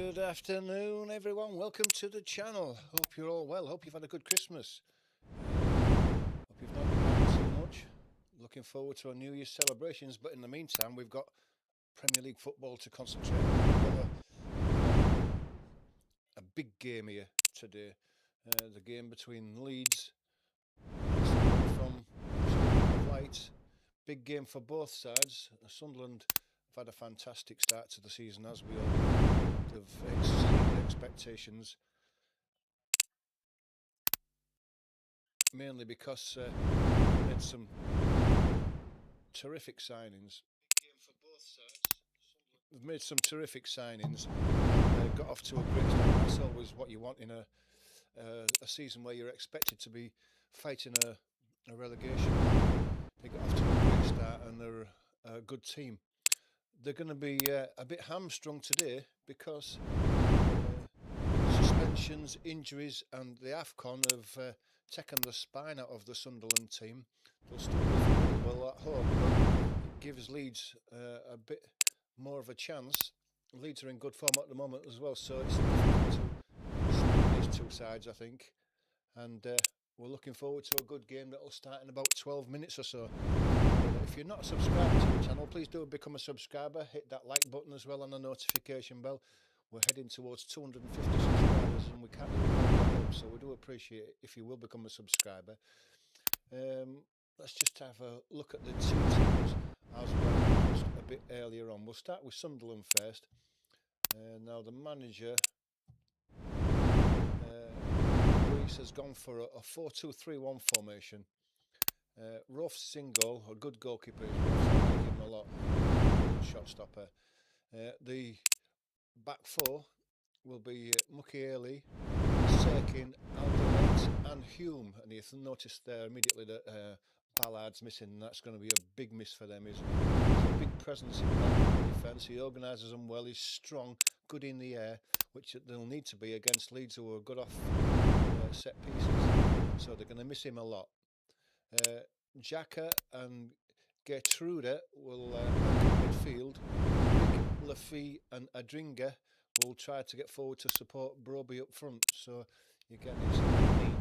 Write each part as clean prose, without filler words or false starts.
Good afternoon, everyone. Welcome to the channel. Hope you're all well. Hope you've had a good Christmas. Hope you've not done too much. Looking forward to our New Year's celebrations. But in the meantime, we've got Premier League football to concentrate on. We've got a big game here today. The game between Leeds from Light. Big game for both sides. Sunderland have had a fantastic start to the season, as we all have exceeded expectations, mainly because they've made some terrific signings. They've made some terrific signings. Got off to a great start. That's always what you want in a season where you're expected to be fighting a relegation. They got off to a great start and they're a good team. They're going to be a bit hamstrung today because suspensions, injuries and the AFCON have taken the spine out of the Sunderland team. They'll still be well at home, but it gives Leeds a bit more of a chance. Leeds are in good form at the moment as well, so it's difficult to split these two sides, I think. And we're looking forward to a good game that will start in about 12 minutes or so. If you're not subscribed to the channel, please do become a subscriber. Hit that like button as well and the notification bell. We're heading towards 250 subscribers and we can't do without help, so we do appreciate it if you will become a subscriber. Let's just have a look at the two teams as we announced a bit earlier on. We'll start with Sunderland first. Now the manager Reese has gone for a 4-2-3-1 formation. Ruff's in goal, a good goalkeeper. I like him a lot. Shot stopper. The back four will be Mukiele, Serkin, Alderweireld and Hume. And you notice there immediately that Ballard's missing, and that's going to be a big miss for them. He's a big presence in that defence. He organises them well. He's strong, good in the air, which they'll need to be against Leeds, who are good off set pieces. So they're going to miss him a lot. Xhaka and Gertrude will midfield. Laffy and Adringa will try to get forward to support Broby up front. So you get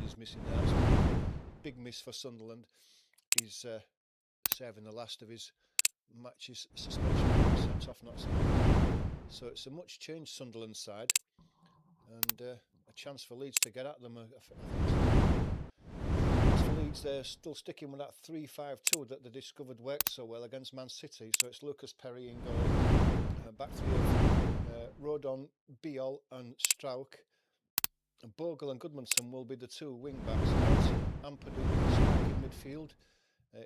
is missing there. That's a big miss for Sunderland. He's serving the last of his matches suspension, sent off, not sent. So it's a much changed Sunderland side and a chance for Leeds to get at them. As for Leeds, they're still sticking with that 3-5-2 that they discovered worked so well against Man City. So it's Lucas Perry in goal. Back three of Rodon, Biol and Strauch. Bogle and Goodmanson will be the two wing backs. Ampadu stuck in midfield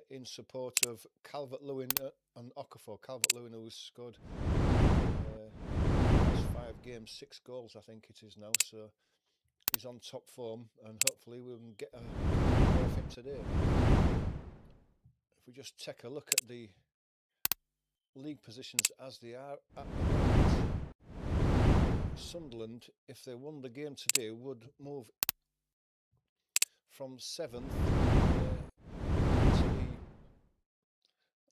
in support of Calvert-Lewin and Okafor. Calvert-Lewin, who's scored last 5 games, 6 goals I think it is now. So he's on top form and hopefully we can get more of him today. If we just take a look at the league positions as they are at the moment, Sunderland, if they won the game today, would move from 7th to the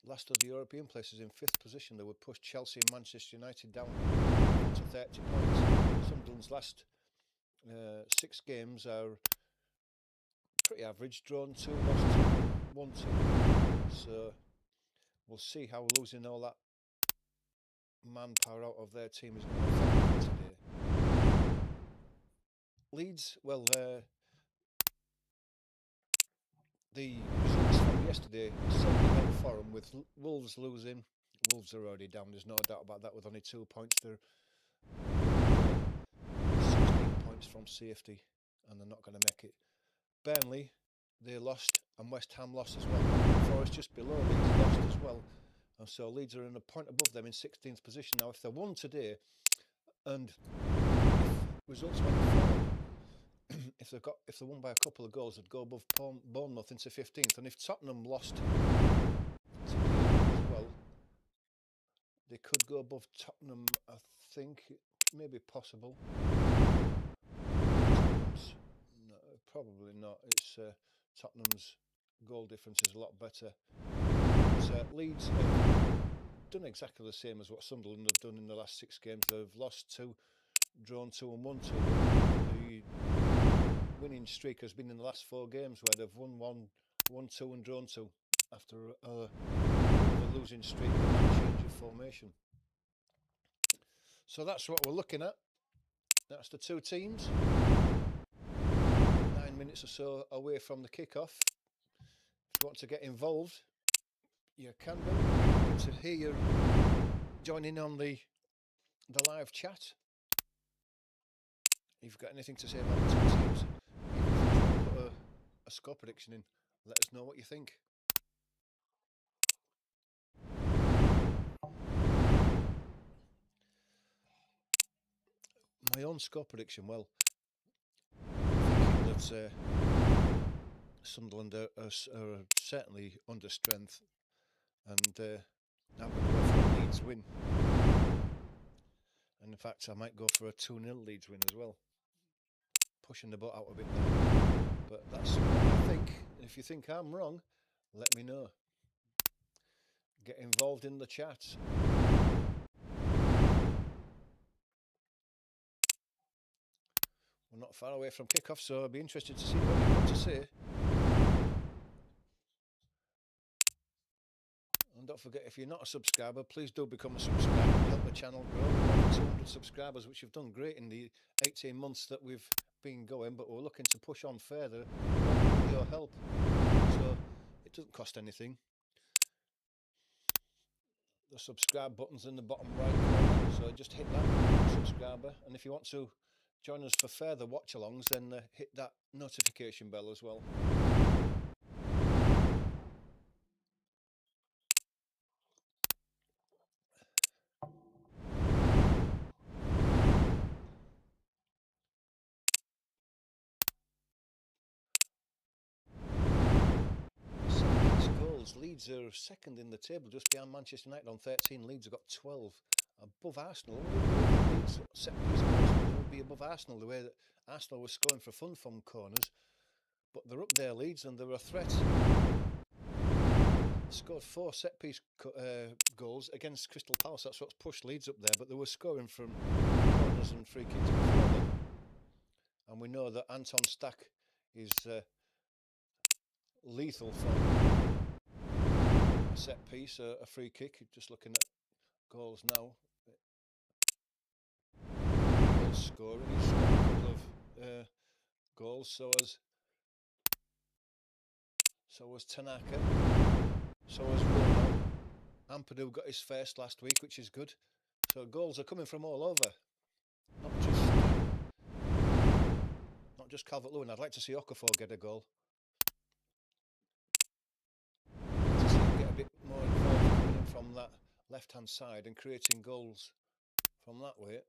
last of the European places in 5th position. They would push Chelsea and Manchester United down to 30 points. Sunderland's last 6 games are pretty average, drawn 2, lost 2, won 2. So we'll see how losing all that manpower out of their team is going to affect them today. Leeds, well, the results from yesterday certainly went for them, with Wolves losing. Wolves are already down, there's no doubt about that, with only 2 points. They're 16 points from safety and they're not going to make it. Burnley, they lost, and West Ham lost as well. Forest just below Leeds lost as well. And so Leeds are in a point above them in 16th position. Now, if they won today, and if results went forward, if they won by a couple of goals, they'd go above Bournemouth into 15th. And if Tottenham lost today as well, they could go above Tottenham. I think it may be possible. No, probably not. It's Tottenham's goal difference is a lot better. Leeds have done exactly the same as what Sunderland have done in the last 6 games. They've lost 2, drawn 2-1 the winning streak has been in the last 4 games where they've won 1-2 and drawn 2 after a losing streak and a change of formation. So that's what we're looking at. That's the 2 teams. 9 minutes or so away from the kick-off. If you want to get involved, you can do. Happy to hear you joining on the live chat. If you've got anything to say about the 2 teams, put a score prediction in. Let us know what you think. My own score prediction, well, thinking that Sunderland are certainly under strength, and I'm going to go for a Leeds win. And in fact, I might go for a 2-0 Leeds win as well. Pushing the boat out a bit there. But that's what I think. If you think I'm wrong, let me know. Get involved in the chat. We're not far away from kickoff, so I'll be interested to see what you've got to say. And don't forget, if you're not a subscriber, please do become a subscriber and help the channel grow. We're over 200 subscribers, which have done great in the 18 months that we've been going, but we're looking to push on further with your help. So it doesn't cost anything. The subscribe button's in the bottom right corner, so just hit that, subscriber. And if you want to join us for further watch-alongs, then hit that notification bell as well. Goals. Leeds are second in the table, just behind Manchester United on 13. Leeds have got 12, above Arsenal. Leeds set piece goals, they would be above Arsenal the way that Arsenal was scoring for fun from corners, but they're up there, Leeds, and they're a threat. Scored 4 set piece goals against Crystal Palace. That's what's pushed Leeds up there, but they were scoring from corners and free kicks before them. And we know that Anton Stack is lethal from a set piece, a free kick. Just looking at goals now. Goal scoring. He's scored a couple of goals. So was Tanaka. So was Rono. Ampadu got his first last week, which is good. So goals are coming from all over. Not just Calvert-Lewin. I'd like to see Okafor get a goal. I'd like to see him get a bit more involved coming in from that left-hand side and creating goals from that way.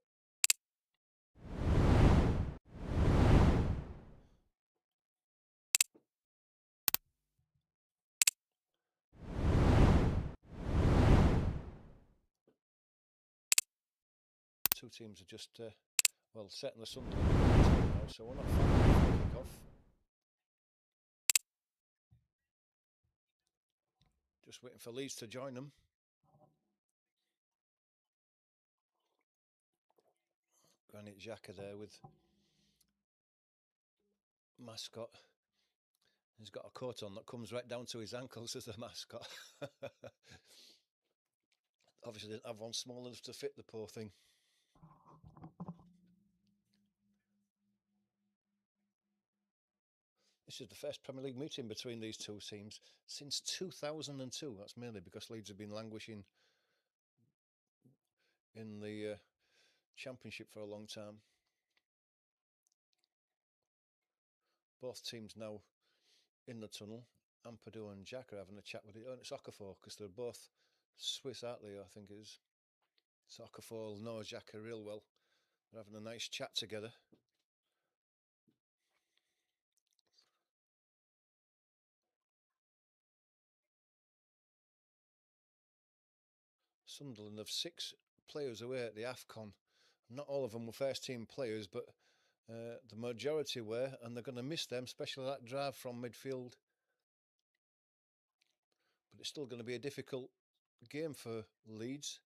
Two teams are just, well, setting the Sunderland now, so we're not far away from the kick-off. Just waiting for Leeds to join them. Granit Xhaka there with mascot. He's got a coat on that comes right down to his ankles as a mascot. Obviously didn't have one small enough to fit the poor thing. This is the first Premier League meeting between these two teams since 2002. That's mainly because Leeds have been languishing in the Championship for a long time. Both teams now in the tunnel. Ampadu and Xhaka are having a chat with it. Oh, it's Okafor, because they're both Swiss, aren't they? I think it is. So Okafor knows Xhaka real well. They're having a nice chat together. Sunderland have 6 players away at the AFCON. Not all of them were first team players, but the majority were, and they're going to miss them, especially that drive from midfield. But it's still going to be a difficult game for Leeds.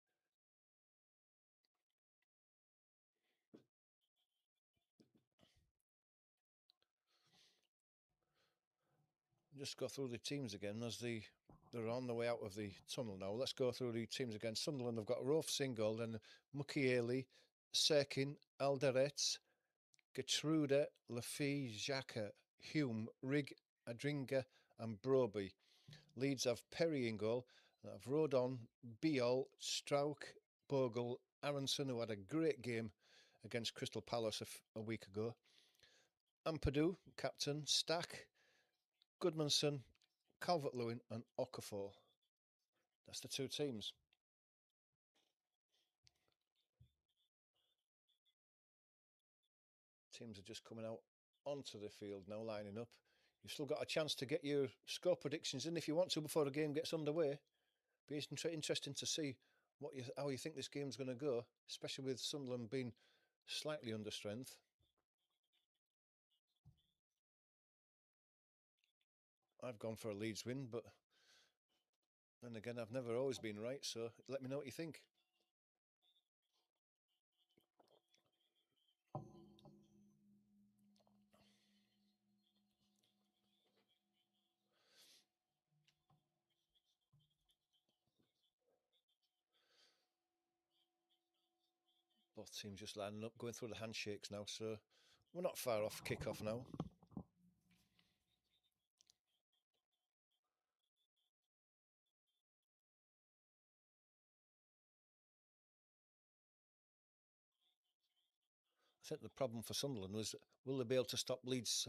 Just go through the teams again as they're on the way out of the tunnel now. Let's go through the teams again. Sunderland have got Rolf Singold and Mukiele, Serkin, Alderets, Gertrude, Lafay, Xhaka, Hume, Rig, Adringa, and Broby. Leeds have Perry in goal, have Rodon, Biol, Strauch, Bogle, Aronson, who had a great game against Crystal Palace a week ago. Ampadu, captain, Stack, Goodmanson, Calvert-Lewin, and Okafor. That's the two teams. Teams are just coming out onto the field now, lining up. You've still got a chance to get your score predictions in if you want to before the game gets underway. Be interesting to see how you think this game's going to go, especially with Sunderland being slightly under strength. I've gone for a Leeds win, but then again, I've never always been right. So let me know what you think. Both teams just lining up, going through the handshakes now. So we're not far off kick-off now. I think the problem for Sunderland was, will they be able to stop Leeds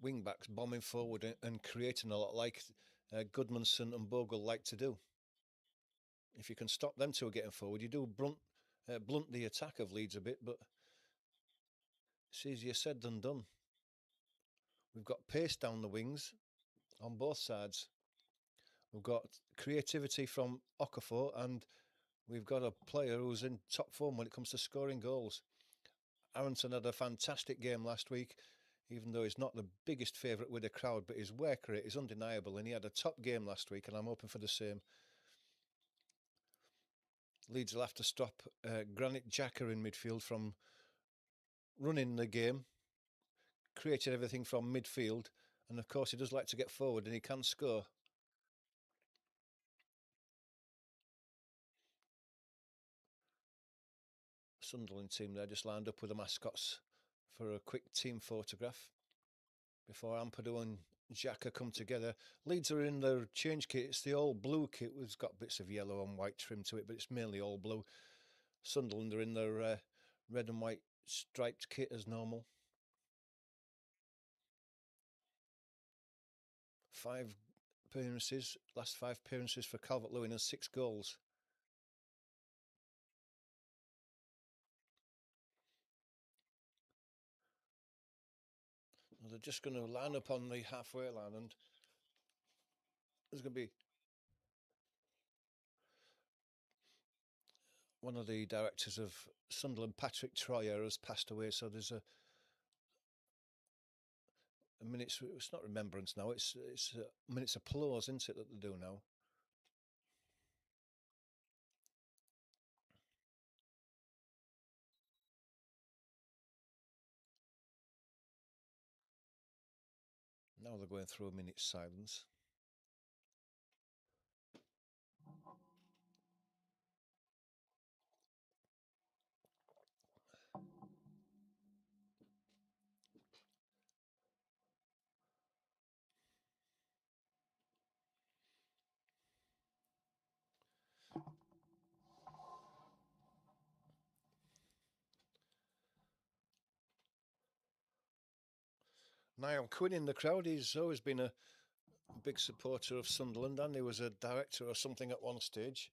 wing backs bombing forward and creating a lot like Goodmanson and Bogle like to do? If you can stop them two getting forward, you do blunt the attack of Leeds a bit, but it's easier said than done. We've got pace down the wings on both sides. We've got creativity from Okafor, and we've got a player who's in top form when it comes to scoring goals. Aronson had a fantastic game last week, even though he's not the biggest favourite with the crowd, but his work rate is undeniable, and he had a top game last week, and I'm hoping for the same. Leeds will have to stop Granit Xhaka in midfield from running the game, creating everything from midfield, and of course he does like to get forward and he can score. Sunderland team there just lined up with the mascots for a quick team photograph before Ampadu and Xhaka come together. Leeds are in their change kit. It's the all blue kit. It's got bits of yellow and white trim to it, but it's mainly all blue. Sunderland are in their red and white striped kit as normal. Last five appearances for Calvert-Lewin and 6 goals. They're just going to line up on the halfway line, and there's going to be one of the directors of Sunderland, Patrick Troyer, has passed away. So there's a minute's, it's not remembrance now. It's a minute's applause, isn't it, that they do now? Now they're going through a minute's silence. Niall Quinn in the crowd. He's always been a big supporter of Sunderland, and he was a director or something at one stage,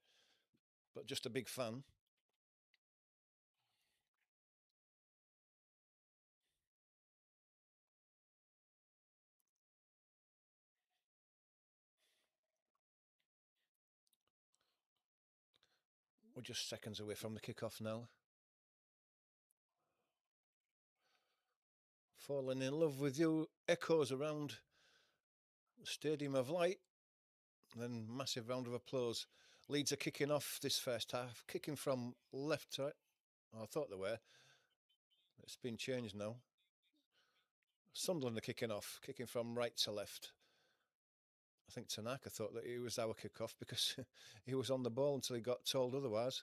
but just a big fan. We're just seconds away from the kick-off now. Falling in love with you echoes around the Stadium of Light. Then massive round of applause. Leeds are kicking off this first half, kicking from left to right. Oh, I thought they were. It's been changed now. Sunderland are kicking off, kicking from right to left. I think Tanaka thought that it was our kick-off because he was on the ball until he got told otherwise.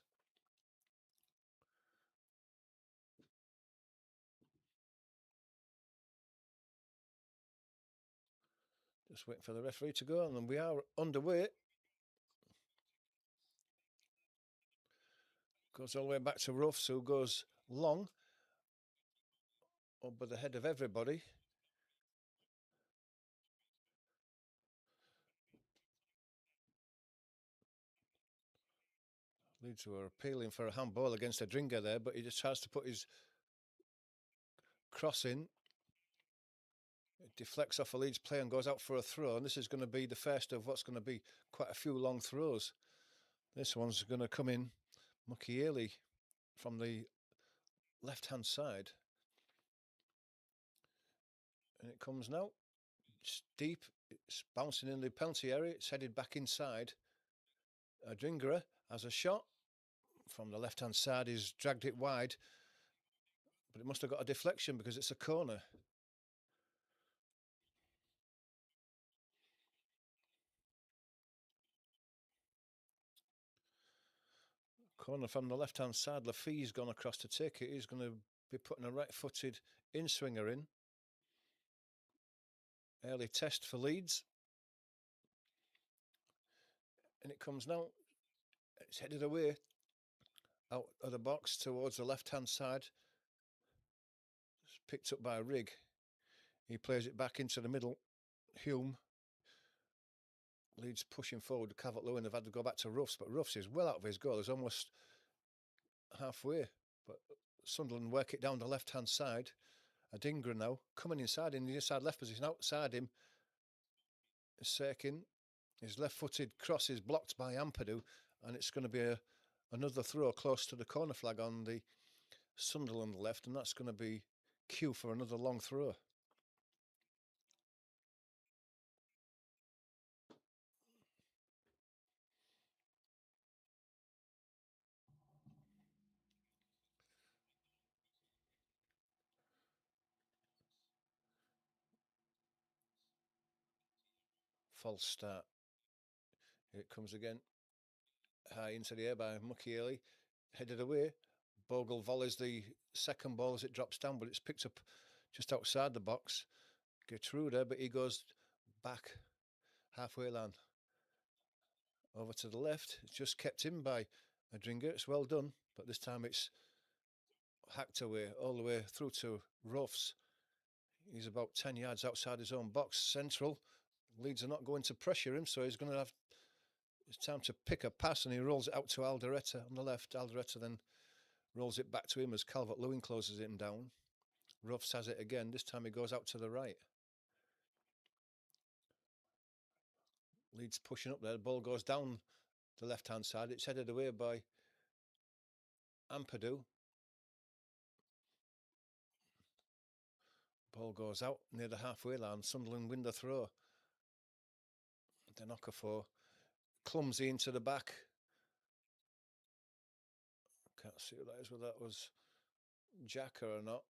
Just waiting for the referee to go, and then we are underway. Goes all the way back to Ruffs, who goes long, over the head of everybody. Leeds were appealing for a handball against Adringa there, but he just has to put his cross in. It deflects off a Leeds player and goes out for a throw, and this is going to be the first of what's going to be quite a few long throws. This one's going to come in Mukiele from the left-hand side. And it comes now. It's deep. It's bouncing in the penalty area. It's headed back inside. Adringa has a shot from the left-hand side. He's dragged it wide, but it must have got a deflection because it's a corner. Corner from the left-hand side. Lafie's gone across to take it. He's going to be putting a right-footed in-swinger in. Early test for Leeds. And it comes now. It's headed away out of the box towards the left-hand side. It's picked up by Rigg. He plays it back into the middle. Hume. Leeds pushing forward. Calvert-Lewin have had to go back to Ruffs, but Ruffs is well out of his goal. He's almost halfway. But Sunderland work it down the left-hand side. Adingra now coming inside in the inside left position. Outside him is Serkin. His left-footed cross is blocked by Ampadu, and it's going to be another throw close to the corner flag on the Sunderland left, and that's going to be cue for another long throw. False start. Here it comes again. High into the air by Mukiele. Headed away. Bogle volleys the second ball as it drops down, but it's picked up just outside the box. Gertrude, but he goes back halfway line. Over to the left. It's just kept in by Adringa. It's well done, but this time it's hacked away all the way through to Ruffs. He's about 10 yards outside his own box. Central. Leeds are not going to pressure him, so he's going to have... It's time to pick a pass, and he rolls it out to Alderete on the left. Alderete then rolls it back to him as Calvert-Lewin closes him down. Ruffs has it again. This time he goes out to the right. Leeds pushing up there. The ball goes down the left-hand side. It's headed away by Ampadu. Ball goes out near the halfway line. Sunderland win the throw. The Okafor clumsy into the back. Can't see what that is, whether that was Xhaka or not.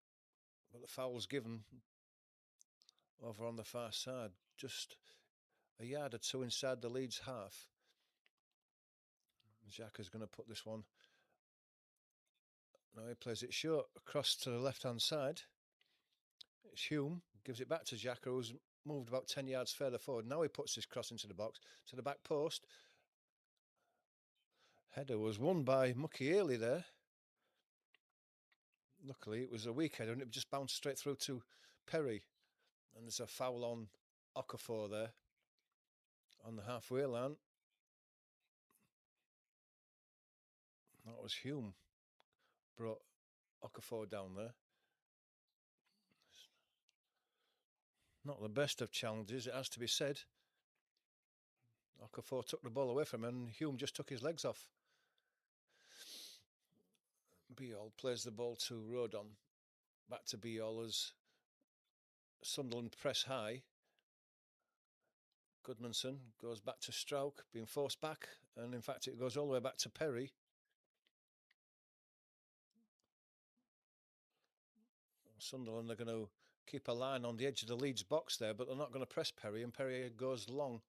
But the foul's given over on the far side. Just a yard or two inside the Leeds half. Xhaka's going to put this one. Now he plays it short across to the left-hand side. It's Hume. Gives it back to Xhaka, who's moved about 10 yards further forward. Now he puts his cross into the box, to the back post. Header was won by Mukiele there. Luckily, it was a weak header and it just bounced straight through to Perry. And there's a foul on Okafor there on the halfway line. That was Hume. Brought Okafor down there. Not the best of challenges, it has to be said. Okafor took the ball away from him and Hume just took his legs off. Biol plays the ball to Rodon. Back to Biol as Sunderland press high. Goodmanson goes back to Strauch, being forced back, and in fact it goes all the way back to Perry. Sunderland are going to keep a line on the edge of the Leeds box there, but they're not going to press Perry, and Perry goes long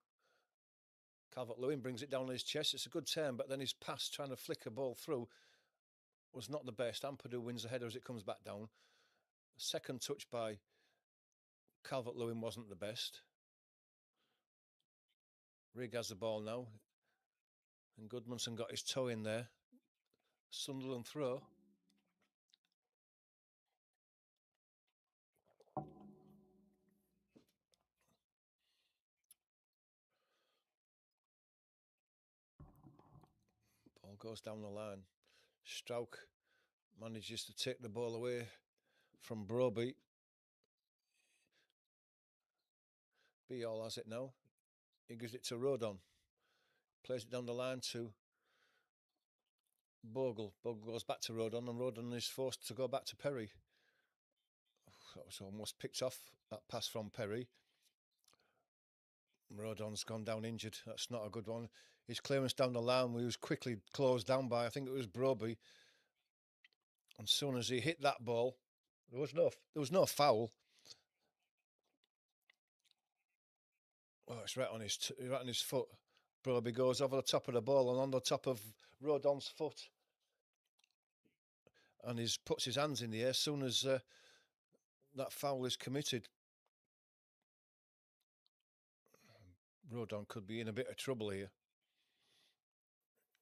Calvert-Lewin brings it down on his chest. It's a good turn, but then his pass trying to flick a ball through was not the best. Ampadu wins the header as it comes back down. Second touch by Calvert-Lewin wasn't the best. Rigg has the ball now. And Goodmanson got his toe in there. Sunderland throw. Ball goes down the line. Strauch manages to take the ball away from Broby. Biol has it now. He gives it to Rodon. Plays it down the line to Bogle. Bogle goes back to Rodon, and Rodon is forced to go back to Perry. That was almost picked off, that pass from Perry. Rodon's gone down injured. That's not a good one. His clearance down the line was quickly closed down by, I think it was Broby. And as soon as he hit that ball, there was no foul. Oh, it's right on his foot. Broby goes over the top of the ball and on the top of Rodon's foot. And he puts his hands in the air as soon as that foul is committed. Rodon could be in a bit of trouble here.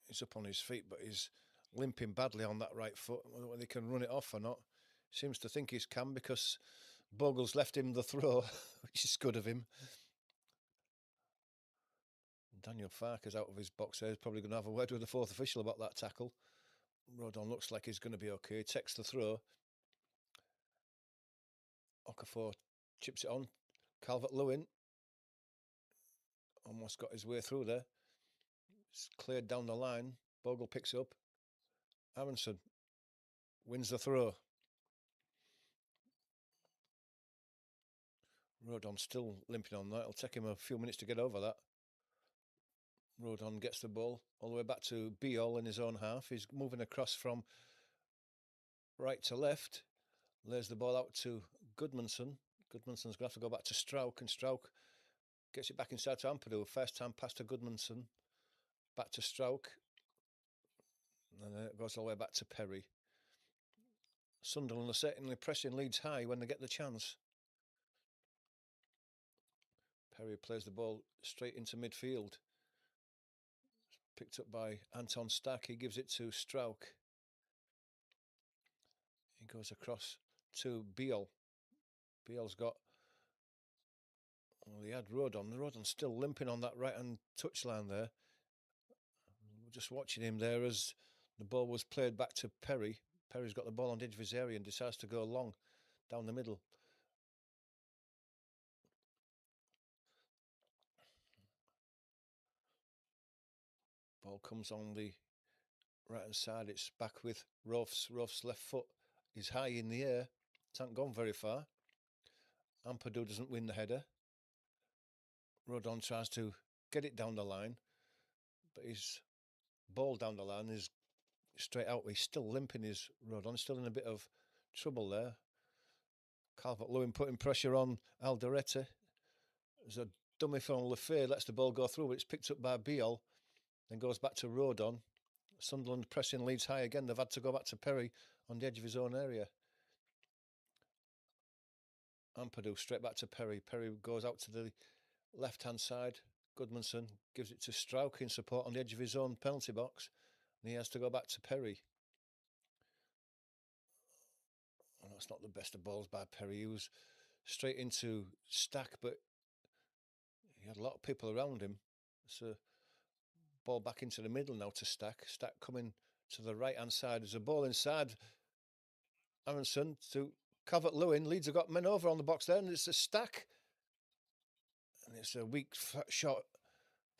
He's up on his feet, but he's limping badly on that right foot. Whether he can run it off or not. Seems to think he can because Bogle's left him the throw, which is good of him. Daniel Farker's out of his box there. He's probably going to have a word with the fourth official about that tackle. Rodon looks like he's going to be okay. He takes the throw. Okafor chips it on. Calvert-Lewin almost got his way through there. It's cleared down the line. Bogle picks up. Aronson wins the throw. Rodon still limping on that. It'll take him a few minutes to get over that. Rodon gets the ball all the way back to Biol in his own half. He's moving across from right to left. Lays the ball out to Goodmanson. Goodmanson's going to have to go back to Strauch, and Strauch gets it back inside to Ampadu. First time pass to Goodmanson. Back to Strauch. And then it goes all the way back to Perry. Sunderland are certainly pressing Leeds high when they get the chance. Perry plays the ball straight into midfield. Picked up by Anton Stack. He gives it to Strauch. He goes across to Biol. Biol's got... Well, he had Rodon. Rodon's still limping on that right-hand touchline there. We're just watching him there as the ball was played back to Perry. Perry's got the ball on the edge of his area and decides to go long down the middle. Ball comes on the right-hand side. It's back with Rolfs. Rolf's left foot is high in the air. It's not gone very far. Ampadu doesn't win the header. Rodon tries to get it down the line, but his ball down the line is straight out. He's still limping, his Rodon, still in a bit of trouble there. Calvert-Lewin putting pressure on Alderete. There's a dummy from Lefebvre, lets the ball go through, but it's picked up by Biol, then goes back to Rodon. Sunderland pressing Leeds high again. They've had to go back to Perry on the edge of his own area. Ampadu straight back to Perry. Perry goes out to the left-hand side. Goodmanson gives it to Strauch in support on the edge of his own penalty box. And he has to go back to Perry. Well, that's not the best of balls by Perry. He was straight into Stack, but he had a lot of people around him. So ball back into the middle now to Stack. Stack coming to the right-hand side. There's a ball inside Aronson to Calvert-Lewin. Leeds have got men over on the box there, and it's a Stack. And it's a weak shot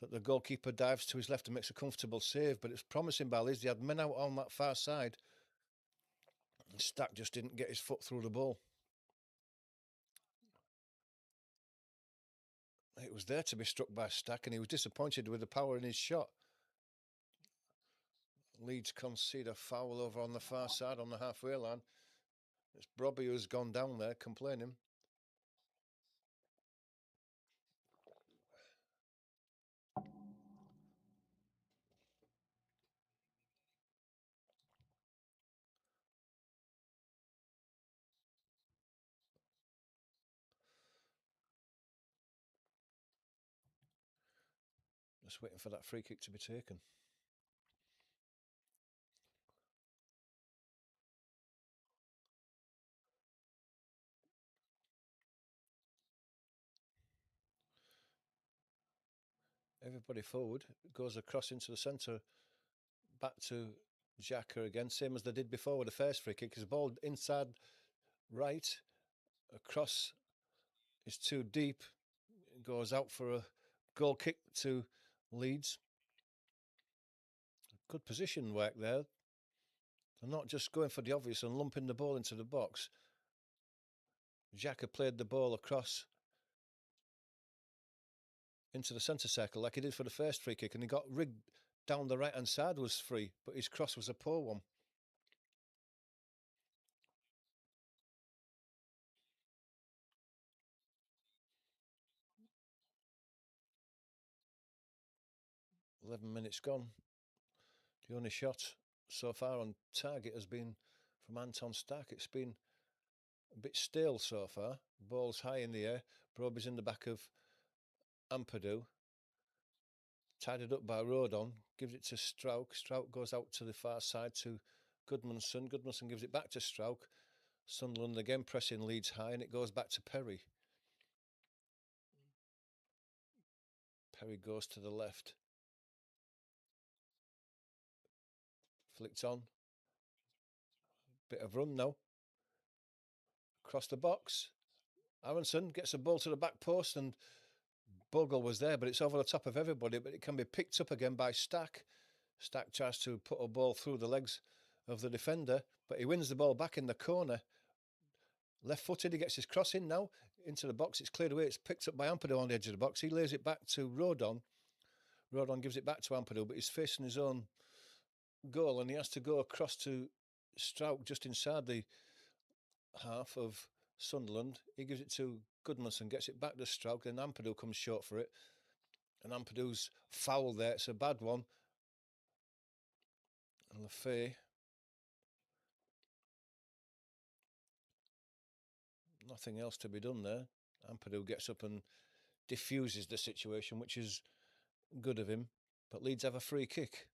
that the goalkeeper dives to his left and makes a comfortable save, but it's promising by Leeds. They had men out on that far side. And Stack just didn't get his foot through the ball. It was there to be struck by Stack, and he was disappointed with the power in his shot. Leeds concede a foul over on the far side on the halfway line. It's Broby who's gone down there complaining. Just waiting for that free kick to be taken. Everybody forward, goes across into the centre, back to Xhaka again, same as they did before with the first free kick. His ball inside right, across is too deep, goes out for a goal kick to Leeds. Good position work there. They're not just going for the obvious and lumping the ball into the box. Xhaka played the ball across into the centre circle like he did for the first free kick, and he got rigged down the right hand side, was free, but his cross was a poor one. "11 minutes gone. The only shot so far on target has been from Anton Stark. It's been a bit stale so far. Ball's high in the air. Broby's in the back of Ampadu. Tidied up by Rodon. Gives it to Strauch. Strauch goes out to the far side to Goodmanson. Goodmanson gives it back to Strauch. Sunderland again pressing Leeds high, and it goes back to Perry. Perry goes to the left. Flicked on. Bit of run now. Across the box. Aronson gets a ball to the back post, and Bogle was there, but it's over the top of everybody. But it can be picked up again by Stack. Stack tries to put a ball through the legs of the defender, but he wins the ball back in the corner. Left-footed, he gets his cross in now into the box. It's cleared away. It's picked up by Ampadu on the edge of the box. He lays it back to Rodon. Rodon gives it back to Ampadu, but he's facing his own goal, and he has to go across to Strauch just inside the half of Sunderland. He gives it to Goodmanson, gets it back to Strauch, then Ampadu comes short for it, and Ampadu's foul there. It's a bad one. And Lefay, nothing else to be done there. Ampadu gets up and diffuses the situation, which is good of him. But Leeds have a free kick.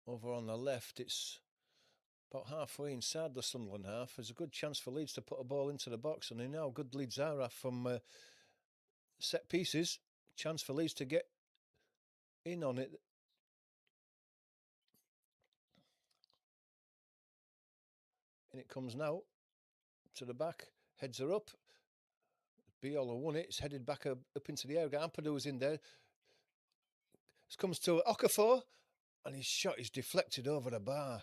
Over on the left, it's about halfway inside the Sunderland half. There's a good chance for Leeds to put a ball into the box, and they know how good Leeds are from set pieces. Chance for Leeds to get in on it. And it comes now to the back. Heads are up. Biola won it. It's headed back up into the air. Ampadu was in there. It comes to Okafor, and his shot is deflected over the bar.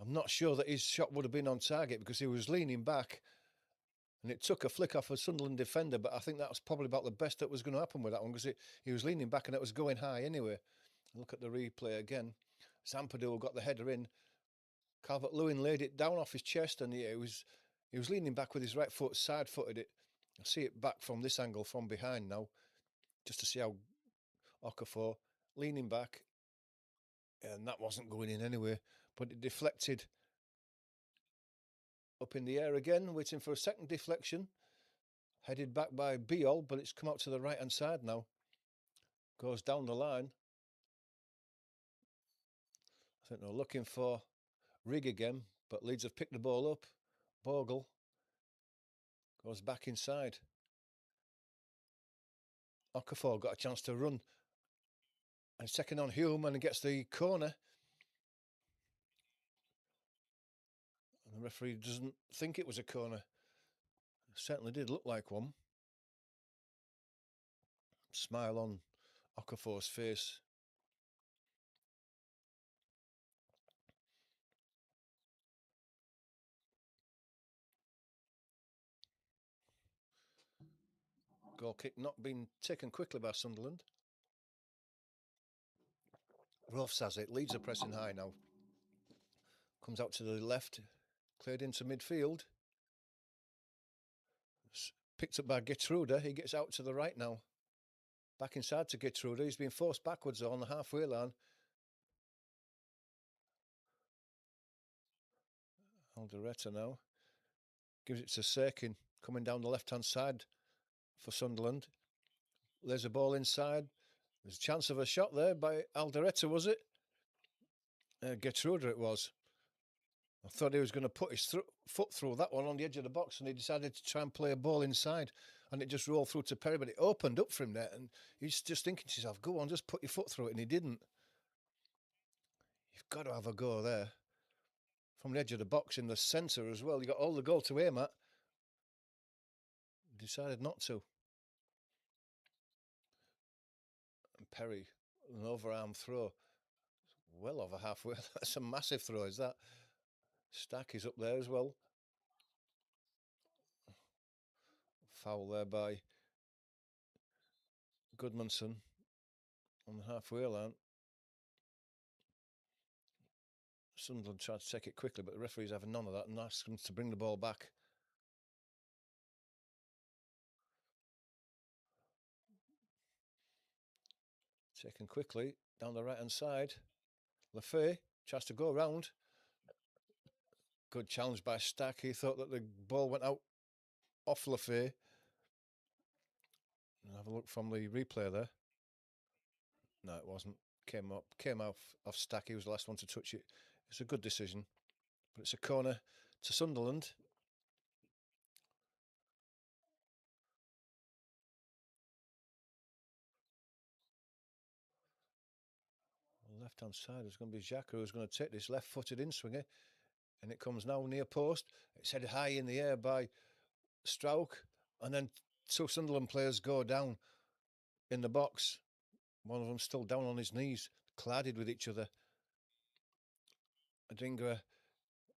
I'm not sure that his shot would have been on target because he was leaning back, and it took a flick off a Sunderland defender, but I think that was probably about the best that was going to happen with that one because he was leaning back and it was going high anyway. Look at the replay again. Ampadu got the header in. Calvert-Lewin laid it down off his chest, and he was leaning back with his right foot, side-footed it. I see it back from this angle from behind now, just to see how Okafor leaning back, and that wasn't going in anyway, but it deflected up in the air again, waiting for a second deflection. Headed back by Biol, but it's come out to the right-hand side now. Goes down the line. I think they're looking for Rig again, but Leeds have picked the ball up. Bogle goes back inside. Okafor got a chance to run. And second on Hume, and he gets the corner. And the referee doesn't think it was a corner. It certainly did look like one. Smile on Okafor's face. Goal kick not being taken quickly by Sunderland. Roths has it. Leeds are pressing high now. Comes out to the left. Cleared into midfield. Picked up by Gertruda. He gets out to the right now. Back inside to Gertruda. He's being forced backwards on the halfway line. Alderetta now. Gives it to Serkin. Coming down the left-hand side for Sunderland. There's a ball inside. There's a chance of a shot there by Alderete, was it? Gertruda it was. I thought he was going to put his foot through that one on the edge of the box, and he decided to try and play a ball inside, and it just rolled through to Perry, but it opened up for him there, and he's just thinking to himself, go on, just put your foot through it, and he didn't. You've got to have a go there. From the edge of the box in the centre as well, you got all the goal to aim at. Decided not to. And Perry, an overarm throw, well over halfway. That's a massive throw, is that? Stack is up there as well. Foul there by Goodmanson on the halfway line. Sunderland tried to take it quickly, but the referee's having none of that and asked them to bring the ball back. Taken quickly down the right-hand side. Lefay tries to go round. Good challenge by Stack. He thought that the ball went out off Lefay. Have a look from the replay there. No, it wasn't. Came off Stack. He was the last one to touch it. It's a good decision. But it's a corner to Sunderland. Left-hand side is going to be Xhaka who's going to take this left-footed in-swinger. And it comes now near post. It's headed high in the air by Strauch. And then two Sunderland players go down in the box. One of them still down on his knees, collided with each other. Adingra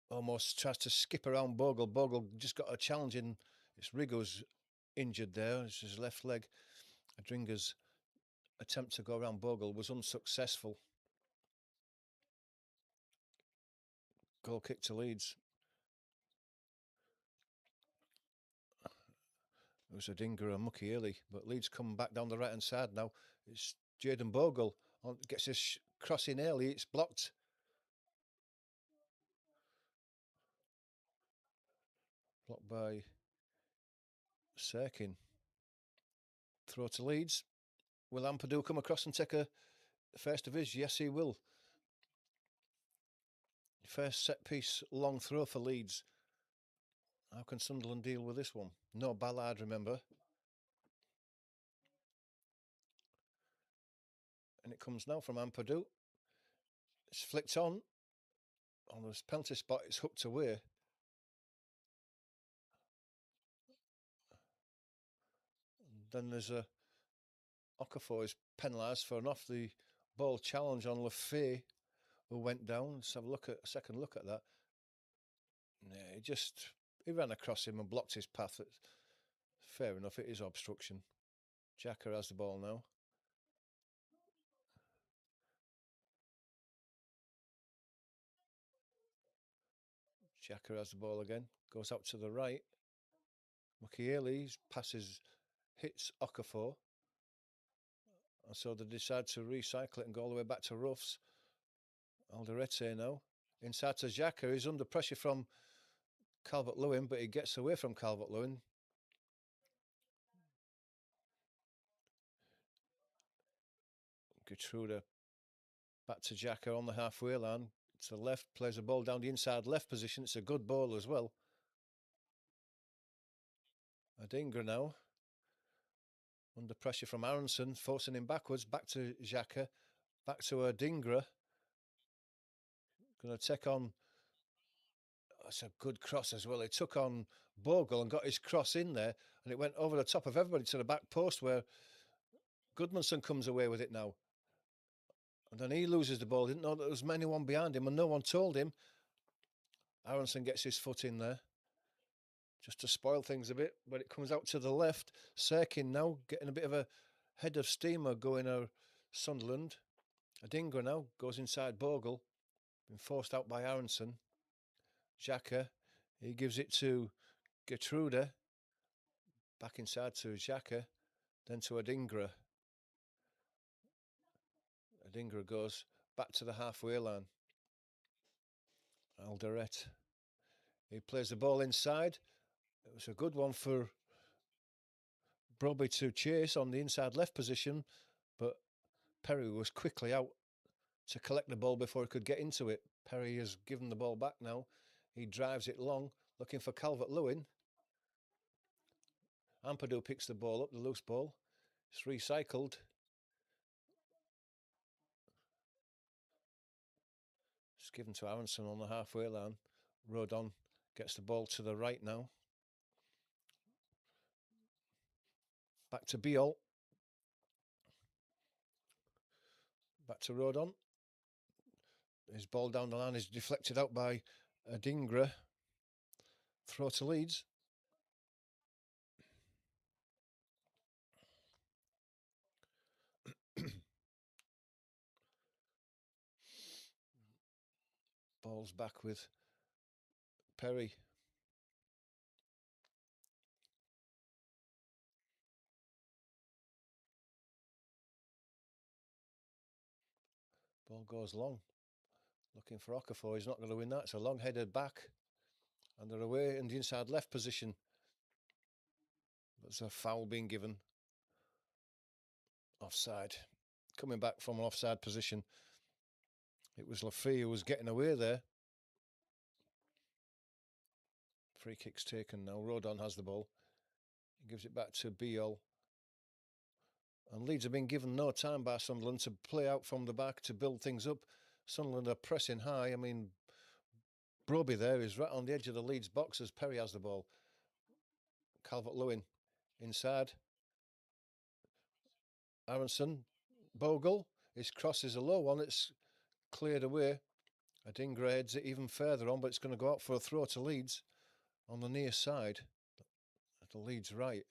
almost tries to skip around Bogle. Bogle just got a challenge in. It's Rigo's injured there. It's his left leg. Adingra's attempt to go around Bogle was unsuccessful. Goal kick to Leeds. It was Adingra and Mukiele, but Leeds come back down the right hand side now. It's Jaden Bogle gets his cross in early. It's blocked. Blocked by Serkin. Throw to Leeds. Will Ampadu come across and take a first of his? Yes, he will. First set piece long throw for Leeds. How can Sunderland deal with this one? No Ballard, remember. And it comes now from Ampadu. It's flicked on. On this penalty spot, it's hooked away. Then there's a Okafor is penalised for an off the ball challenge on Lefay, who went down. Let's have a second look at that. Yeah, he ran across him and blocked his path. Fair enough, it is obstruction. Xhaka has the ball now. Xhaka has the ball again. Goes out to the right. Mukiele's passes hits Okafor. And so they decide to recycle it and go all the way back to Ruffs. Alderete now. Inside to Xhaka. He's under pressure from Calvert-Lewin, but he gets away from Calvert-Lewin. Gertruda back to Xhaka on the halfway line. To the left, plays a ball down the inside left position. It's a good ball as well. Adingra now. Under pressure from Aronson, forcing him backwards. Back to Xhaka. Back to Adingra. Going to take on... That's a good cross as well. He took on Bogle and got his cross in there. And it went over the top of everybody to the back post where Goodmanson comes away with it now. And then he loses the ball. Didn't know that there was anyone behind him and no one told him. Aronson gets his foot in there. Just to spoil things a bit, but it comes out to the left. Serkin now getting a bit of a head of steamer going to Sunderland. Adingra now goes inside Bogle. Been forced out by Aronson. Xhaka, he gives it to Gertruda. Back inside to Xhaka. Then to Adingra. Adingra goes back to the halfway line. Alderete. He plays the ball inside. It was a good one for Broby to chase on the inside left position, but Perry was quickly out to collect the ball before he could get into it. Perry has given the ball back now. He drives it long, looking for Calvert-Lewin. Ampadu picks the ball up, the loose ball. It's recycled. It's given to Aronson on the halfway line. Rodon gets the ball to the right now. Back to Biol. Back to Rodon. His ball down the line is deflected out by Adingra. Throw to Leeds. Ball's back with Perry. Ball goes long. Looking for Okafor. He's not going to win that. It's a long-headed back. And they're away in the inside left position. There's a foul being given. Offside. Coming back from an offside position. It was Lafay who was getting away there. Free kick's taken now. Rodon has the ball. He gives it back to Biol. And Leeds have been given no time by Sunderland to play out from the back to build things up. Sunderland are pressing high. I mean, Broby there is right on the edge of the Leeds box as Perry has the ball. Calvert-Lewin inside. Aronson. Bogle. His cross is a low one. It's cleared away. Adingra heads it even further on, but it's going to go out for a throw to Leeds on the near side. At the Leeds right.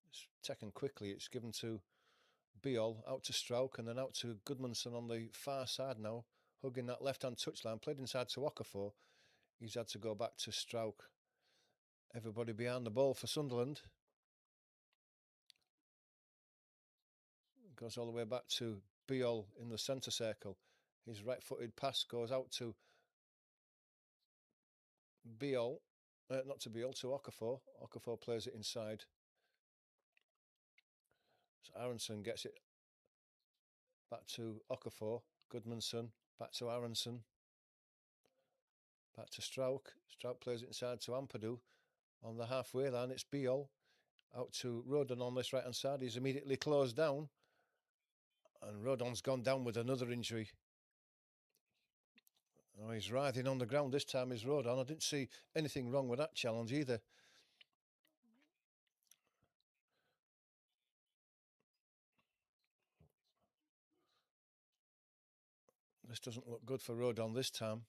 It's taken quickly. It's given to Biol, out to Strauch, and then out to Goodmanson on the far side now, hugging that left-hand touchline. Played inside to Okafor. He's had to go back to Strauch. Everybody behind the ball for Sunderland. Goes all the way back to Biol in the centre circle. His right-footed pass goes out to Biol. Not to Biol, to Okafor. Okafor plays it inside. So Aronson gets it back to Okafor. Goodmanson back to Aronson. Back to Strauch. Strauch plays it inside to Ampadu. On the halfway line, it's Biol. Out to Rodon on this right-hand side. He's immediately closed down. And Rodon's gone down with another injury. Oh, he's writhing on the ground this time, is Rodon. I didn't see anything wrong with that challenge either. This doesn't look good for Rodon this time.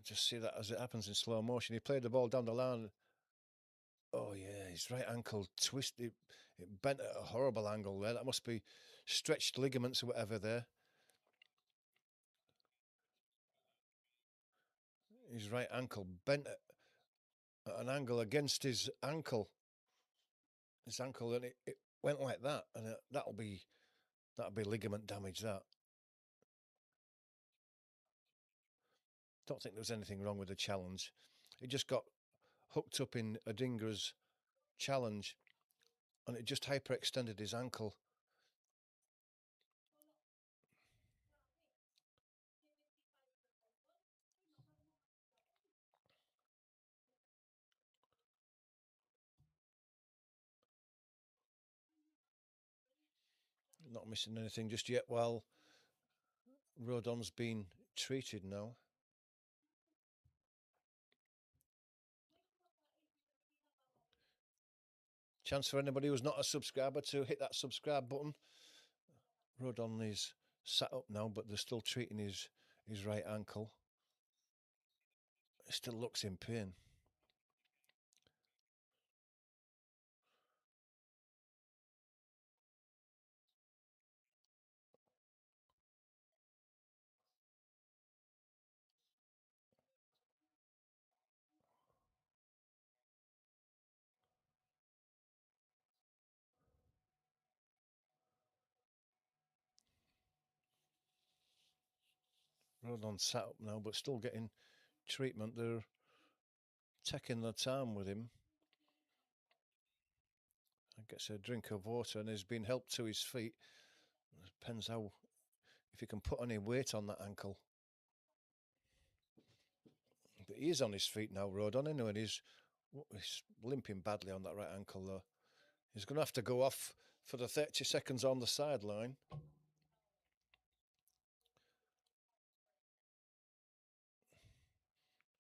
Just see that as it happens in slow motion. He played the ball down the line. Oh yeah, his right ankle twisted. It bent at a horrible angle there. That must be stretched ligaments or whatever there. His right ankle bent at an angle against his ankle. His ankle, and it went like that, and that'll be ligament damage. That. Don't think there was anything wrong with the challenge. It just got hooked up in Adingra's challenge, and it just hyperextended his ankle. Not missing anything just yet while Rodon's been treated now. Chance for anybody who's not a subscriber to hit that subscribe button. Rodon is sat up now, but they're still treating his right ankle. It still looks in pain. Rodon sat up now, but still getting treatment. They're taking their time with him. And gets a drink of water and has been helped to his feet. Depends how if he can put any weight on that ankle. But he is on his feet now, Rodon, anyway, and he's limping badly on that right ankle, though. He's going to have to go off for the 30 seconds on the sideline.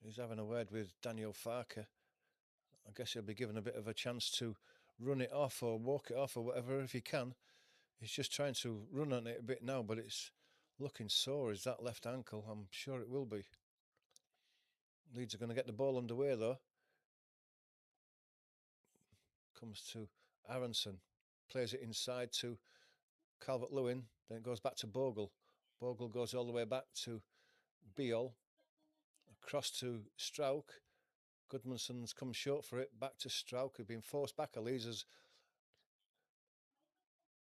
He's having a word with Daniel Farker. I guess he'll be given a bit of a chance to run it off or walk it off or whatever if he can. He's just trying to run on it a bit now, but it's looking sore. Is that left ankle? I'm sure it will be. Leeds are going to get the ball underway, though. Comes to Aronson. Plays it inside to Calvert-Lewin. Then it goes back to Bogle. Bogle goes all the way back to Beal. Across to Strauch. Goodmanson's come short for it. Back to Strauch, who've been forced back a Leeds as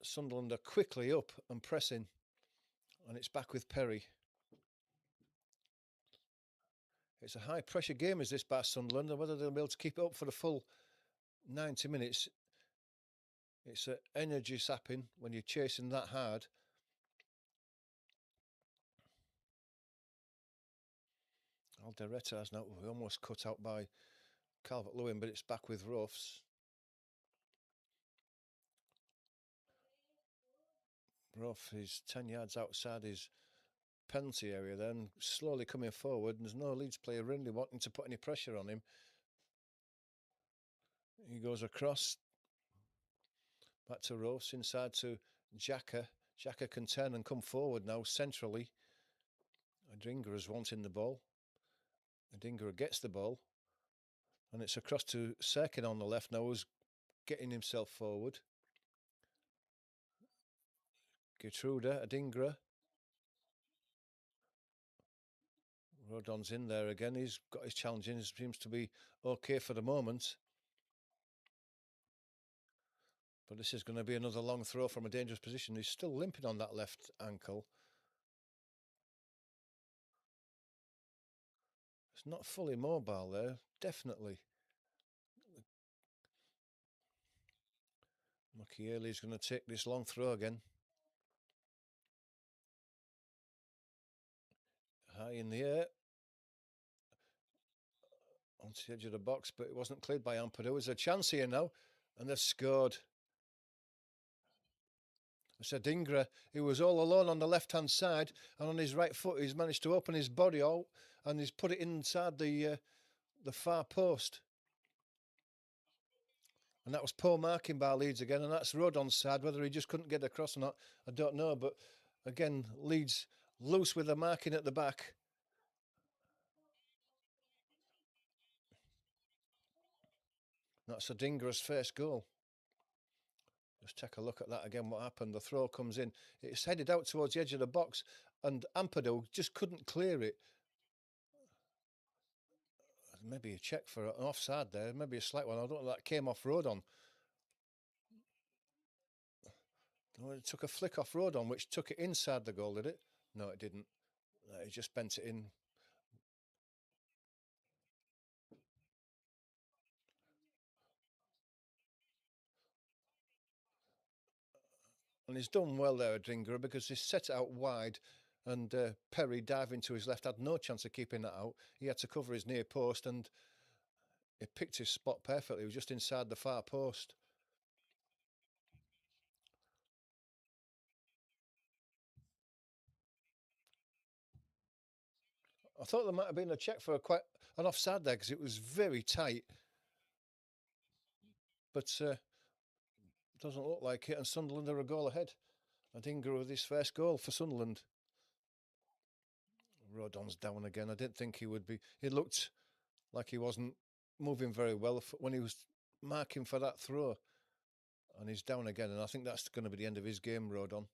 Sunderland are quickly up and pressing. And it's back with Perry. It's a high pressure game, is this, by Sunderland, and whether they'll be able to keep it up for the full 90 minutes. It's energy sapping when you're chasing that hard. Alderete has now almost cut out by Calvert-Lewin, but it's back with Ruffs. Ruff is 10 yards outside his penalty area then, slowly coming forward, and there's no Leeds player really wanting to put any pressure on him. He goes across, back to Ruffs, inside to Xhaka. Xhaka can turn and come forward now centrally. Adingra is wanting the ball. Adingra gets the ball. And it's across to Serkin on the left now, who's getting himself forward. Gertruda, Adingra. Rodon's in there again. He's got his challenge in. It seems to be okay for the moment. But this is going to be another long throw from a dangerous position. He's still limping on that left ankle. It's not fully mobile there, definitely. Mukiele's going to take this long throw again. High in the air. Onto the edge of the box, but it wasn't cleared by Ampadu. There's a chance here now, and they've scored. Adingra, he was all alone on the left-hand side, and on his right foot, he's managed to open his body out, and he's put it inside the far post. And that was poor marking by Leeds again, and that's Rodon's side. Whether he just couldn't get across or not, I don't know. But again, Leeds loose with the marking at the back. That's Adingra's first goal. Just take a look at that again, what happened. The throw comes in. It's headed out towards the edge of the box, and Ampadu just couldn't clear it. Maybe a check for an offside there, maybe a slight one. I don't know, that came off Rodon. It took a flick off Rodon, which took it inside the goal, did it? No, it didn't. He just bent it in. And he's done well there, Adingra, because he's set it out wide, and Perry diving to his left had no chance of keeping that out. He had to cover his near post, and he picked his spot perfectly. He was just inside the far post. I thought there might have been a check for quite an offside there because it was very tight. But doesn't look like it, and Sunderland are a goal ahead. Adingra with his first goal for Sunderland. Rodon's down again. I didn't think he would be. He looked like he wasn't moving very well when he was marking for that throw. And he's down again, and I think that's going to be the end of his game, Rodon.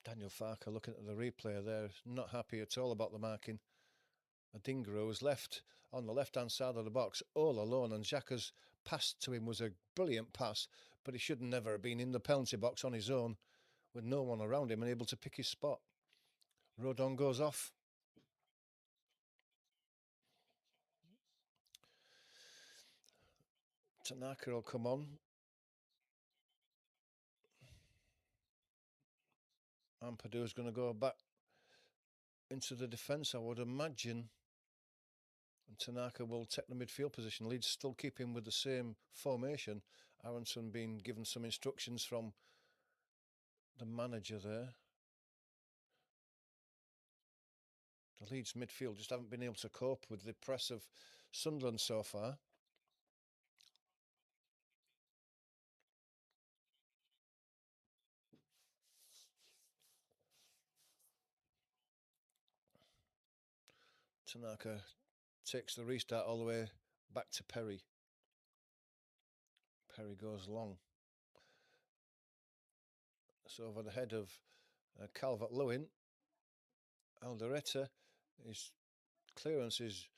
Daniel Farker looking at the replay there, not happy at all about the marking. Adingra was left on the left-hand side of the box all alone, and Xhaka's pass to him was a brilliant pass, but he should never have been in the penalty box on his own with no one around him and able to pick his spot. Rodon goes off. Tanaka will come on. Ampadu is going to go back into the defence, I would imagine. And Tanaka will take the midfield position. Leeds still keep him with the same formation. Aronson being given some instructions from the manager there. The Leeds midfield just haven't been able to cope with the press of Sunderland so far. Tanaka takes the restart all the way back to Perry. Perry goes long. It's over the head of Calvert-Lewin. Alderete, his clearance is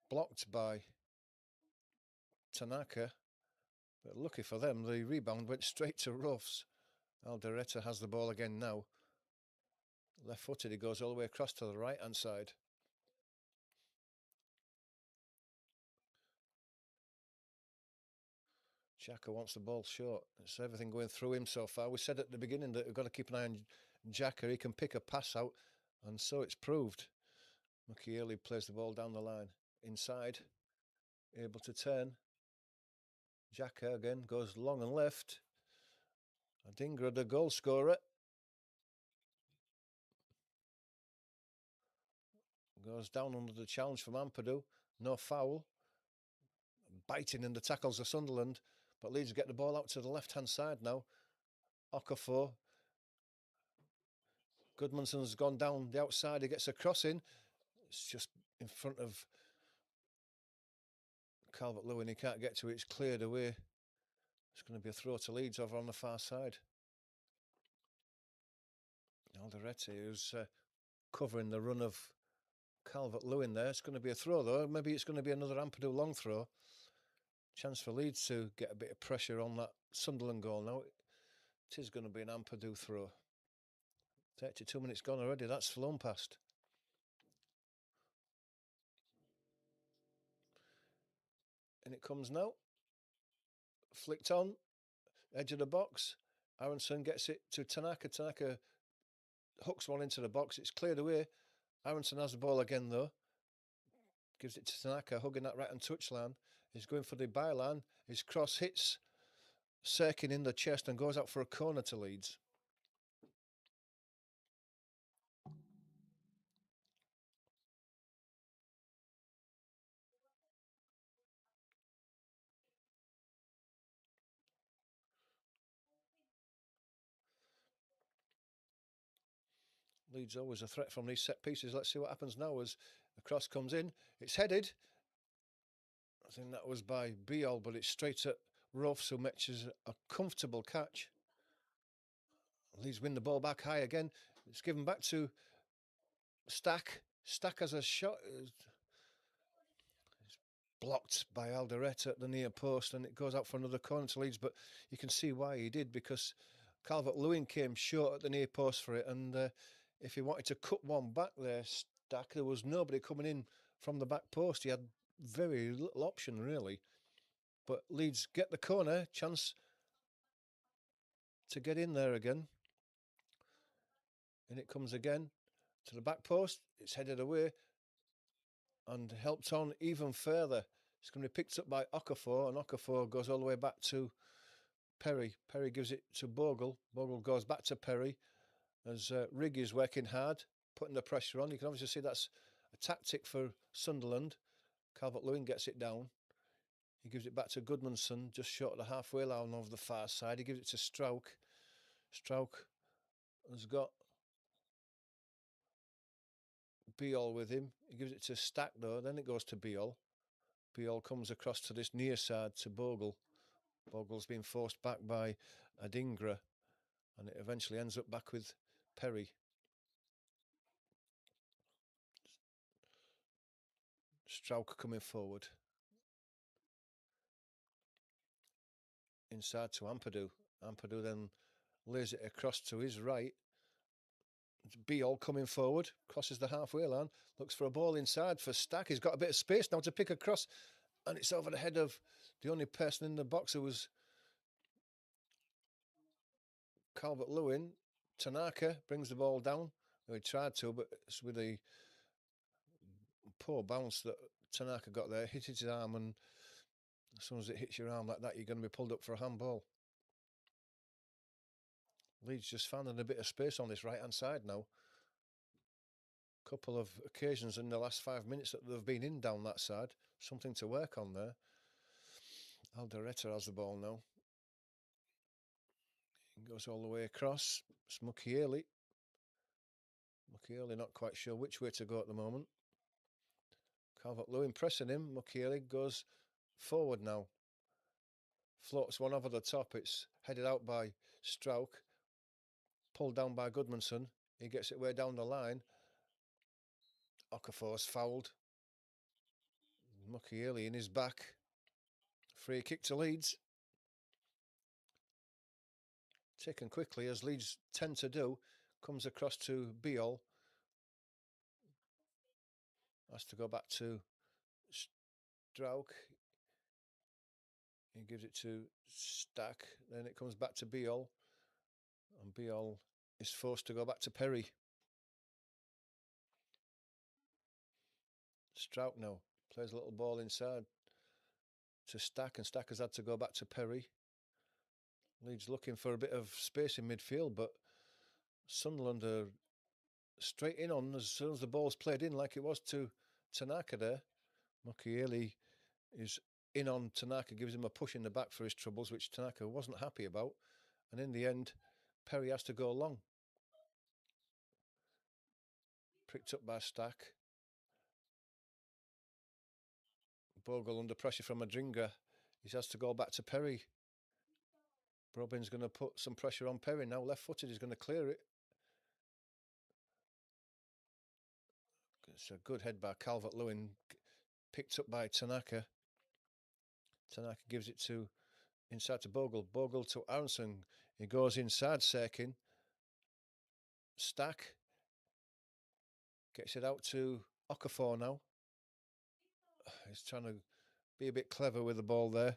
blocked by Tanaka, but lucky for them, the rebound went straight to Ruffs. Alderete has the ball again now. Left-footed, he goes all the way across to the right-hand side. Xhaka wants the ball short. It's everything going through him so far. We said at the beginning that we've got to keep an eye on Xhaka. He can pick a pass out, and so it's proved. Mukiele plays the ball down the line. Inside, able to turn. Xhaka again goes long and left. Adingra, the goal scorer. Goes down under the challenge from Ampadu. No foul. Biting in the tackles of Sunderland. But Leeds get the ball out to the left-hand side now. Okafor. Goodmanson's gone down the outside. He gets a cross in. It's just in front of Calvert-Lewin. He can't get to it. It's cleared away. It's going to be a throw to Leeds over on the far side. Alderete, who's covering the run of Calvert-Lewin there. It's going to be a throw, though. Maybe it's going to be another Ampadu long throw. Chance for Leeds to get a bit of pressure on that Sunderland goal now. It is going to be an Ampadu throw. 32 minutes gone already. That's flown past. And it comes now. Flicked on. Edge of the box. Aronson gets it to Tanaka. Tanaka hooks one into the box. It's cleared away. Aronson has the ball again, though. Gives it to Tanaka, hugging that right-hand touchline. He's going for the byline. His cross hits Serkin in the chest and goes out for a corner to Leeds. Leeds always a threat from these set pieces. Let's see what happens now as the cross comes in. It's headed. I think that was by Biol, but it's straight at Ruffs, who matches a comfortable catch. Leeds win the ball back high again. It's given back to Stack. Stack has a shot. It's blocked by Alderete at the near post, and it goes out for another corner to Leeds. But you can see why he did, because Calvert-Lewin came short at the near post for it, and if he wanted to cut one back there, Stack, there was nobody coming in from the back post. He had very little option, really. But Leeds get the corner, chance to get in there again. And it comes again to the back post. It's headed away and helped on even further. It's going to be picked up by Okafor, and Okafor goes all the way back to Perry. Perry gives it to Bogle. Bogle goes back to Perry as Rigg is working hard, putting the pressure on. You can obviously see that's a tactic for Sunderland. Calvert-Lewin gets it down. He gives it back to Goodmanson, just short of the halfway line over the far side. He gives it to Strauch. Strauch has got Biol with him. He gives it to Stack, though. Then it goes to Biol. Biol comes across to this near side to Bogle. Bogle's been forced back by Adingra, and it eventually ends up back with Perry. Strauch coming forward. Inside to Ampadu. Ampadu then lays it across to his right. Beal coming forward, crosses the halfway line, looks for a ball inside for Stack. He's got a bit of space now to pick across, and it's over the head of the only person in the box who was Calvert-Lewin. Tanaka brings the ball down. He tried to, but it's with a poor bounce that Tanaka got there. Hit his arm, and as soon as it hits your arm like that, you're going to be pulled up for a handball. Leeds just finding a bit of space on this right-hand side now. Couple of occasions in the last 5 minutes that they've been in down that side. Something to work on there. Aldereta has the ball now. He goes all the way across. It's Mukiele. Mukiele not quite sure which way to go at the moment. Calvert-Lewin pressing him. Mukiele goes forward now. Floats one over the top. It's headed out by Strauch. Pulled down by Goodmanson. He gets it way down the line. Okafor's fouled. Mukiele in his back. Free kick to Leeds. Taken quickly, as Leeds tend to do. Comes across to Beal. Has to go back to Strauch. He gives it to Stack. Then it comes back to Beal. And Beal is forced to go back to Perry. Strauch now plays a little ball inside to Stack, and Stack has had to go back to Perry. Leeds looking for a bit of space in midfield, but Sunderland are straight in on as soon as the ball's played in, like it was to Tanaka there. Mukiele is in on Tanaka, gives him a push in the back for his troubles, which Tanaka wasn't happy about. And in the end, Perry has to go long. Pricked up by Stack. Bogle under pressure from Adringa. He has to go back to Perry. Robin's going to put some pressure on Perry now. Left-footed, he's going to clear it. It's a good head by Calvert-Lewin. Picked up by Tanaka. Tanaka gives it to inside to Bogle. Bogle to Aronson. He goes inside, Serkin. Stack. Gets it out to Okafor now. He's trying to be a bit clever with the ball there.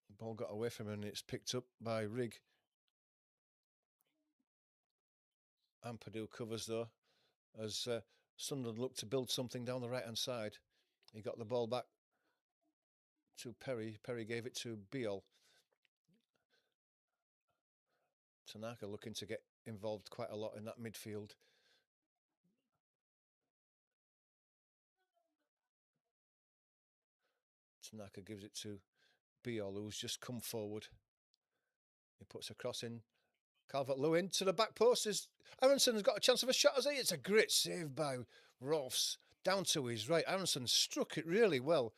The ball got away from him and it's picked up by Rigg. Ampadu covers though, as Sunderland looked to build something down the right-hand side. He got the ball back to Perry. Perry gave it to Beal. Tanaka looking to get involved quite a lot in that midfield. Tanaka gives it to Beal, who's just come forward. He puts a cross in. Calvert-Lewin to the back post. Aronson's got a chance of a shot, has he? It's a great save by Rolfs. Down to his right. Aronson struck it really well.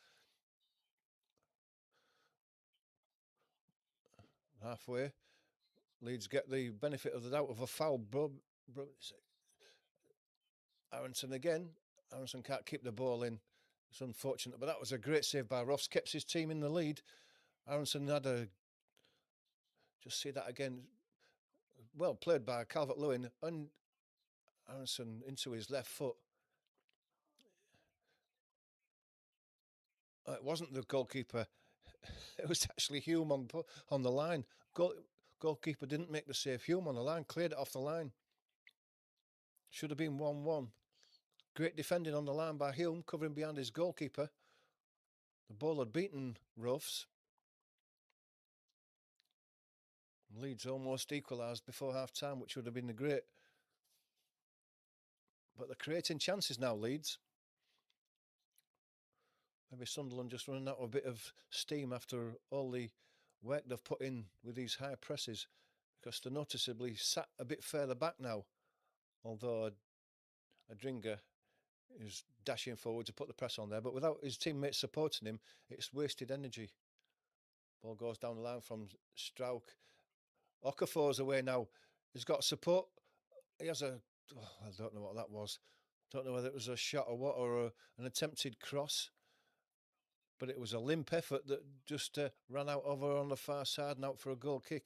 Halfway. Leeds get the benefit of the doubt of a foul. Aronson again. Aronson can't keep the ball in. It's unfortunate, but that was a great save by Rolfs. Kept his team in the lead. Aronson had a... Just see that again. Well played by Calvert-Lewin, and Aronson into his left foot. It wasn't the goalkeeper. It was actually Hume on the line. Goalkeeper didn't make the save. Hume on the line, cleared it off the line. Should have been 1-1. Great defending on the line by Hume, covering behind his goalkeeper. The ball had beaten Ruffs. Leeds almost equalised before half-time, which would have been great. But they're creating chances now, Leeds. Maybe Sunderland just running out of a bit of steam after all the work they've put in with these high presses, because they're noticeably sat a bit further back now. Although Adringa is dashing forward to put the press on there, but without his teammates supporting him, it's wasted energy. Ball goes down the line from Strauch. Okafor's away now. He's got support. He has a... Oh, I don't know what that was. Don't know whether it was a shot or what, or an attempted cross. But it was a limp effort that just ran out over on the far side and out for a goal kick.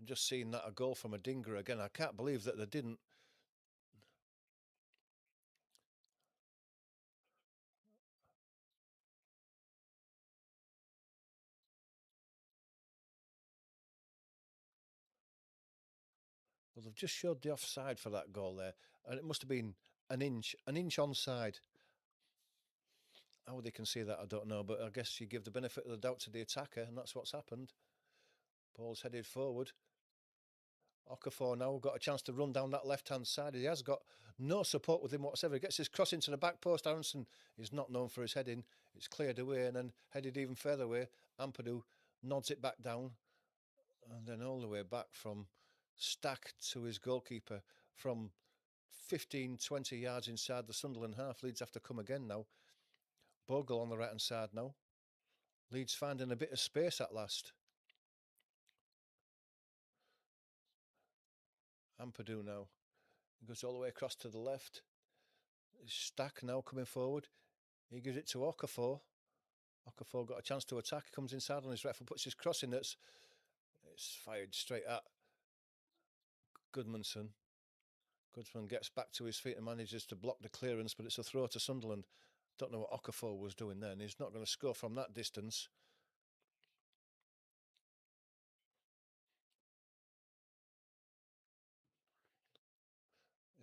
I'm just seeing that a goal from a dinger again. I can't believe that they didn't. Well, they've just showed the offside for that goal there, and it must have been an inch onside. How they can see that, I don't know, but I guess you give the benefit of the doubt to the attacker, and that's what's happened. Ball's headed forward. Okafor now got a chance to run down that left-hand side. He has got no support with him whatsoever. He gets his cross into the back post. Aronson is not known for his heading. It's cleared away and then headed even further away. Ampadu nods it back down and then all the way back from Stack to his goalkeeper from 15, 20 yards inside the Sunderland half. Leeds have to come again now. Bogle on the right-hand side now. Leeds finding a bit of space at last. Ampadu now. He goes all the way across to the left. Stack now coming forward. He gives it to Okafor. Okafor got a chance to attack. Comes inside on his right foot, puts his cross in. It's fired straight at Goodmanson. Goodman gets back to his feet and manages to block the clearance, but it's a throw to Sunderland. Don't know what Okafor was doing then. He's not going to score from that distance.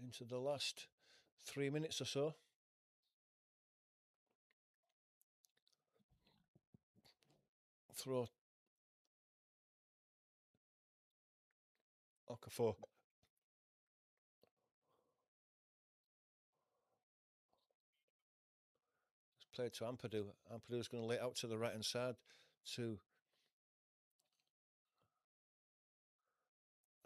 Into the last 3 minutes or so. Throw. Okafor. It's played to Ampadu. Ampadu's going to lay it out to the right hand side to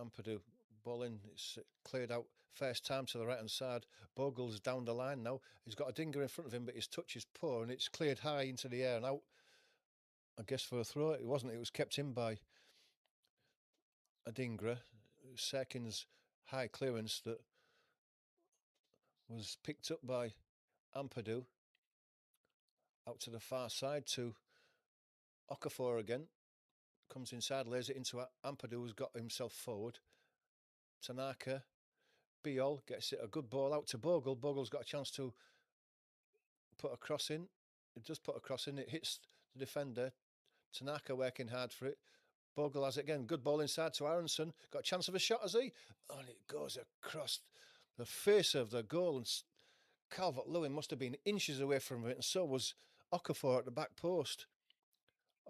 Ampadu. Ball in, it's cleared out first time to the right hand side. Bogle's down the line now. He's got a dinger in front of him, but his touch is poor and it's cleared high into the air and out. I guess for a throw, it wasn't. It was kept in by Adingra. Serkin's high clearance that was picked up by Ampadu. Out to the far side to Okafor again. Comes inside, lays it into Ampadu, who's got himself forward. Tanaka, Biol gets it a good ball out to Bogle. Bogle's got a chance to put a cross in. It does put a cross in. It hits the defender. Tanaka working hard for it. Bogle has it again. Good ball inside to Aronson. Got a chance of a shot, has he? And it goes across the face of the goal. And Calvert-Lewin must have been inches away from it. And so was Okafor at the back post.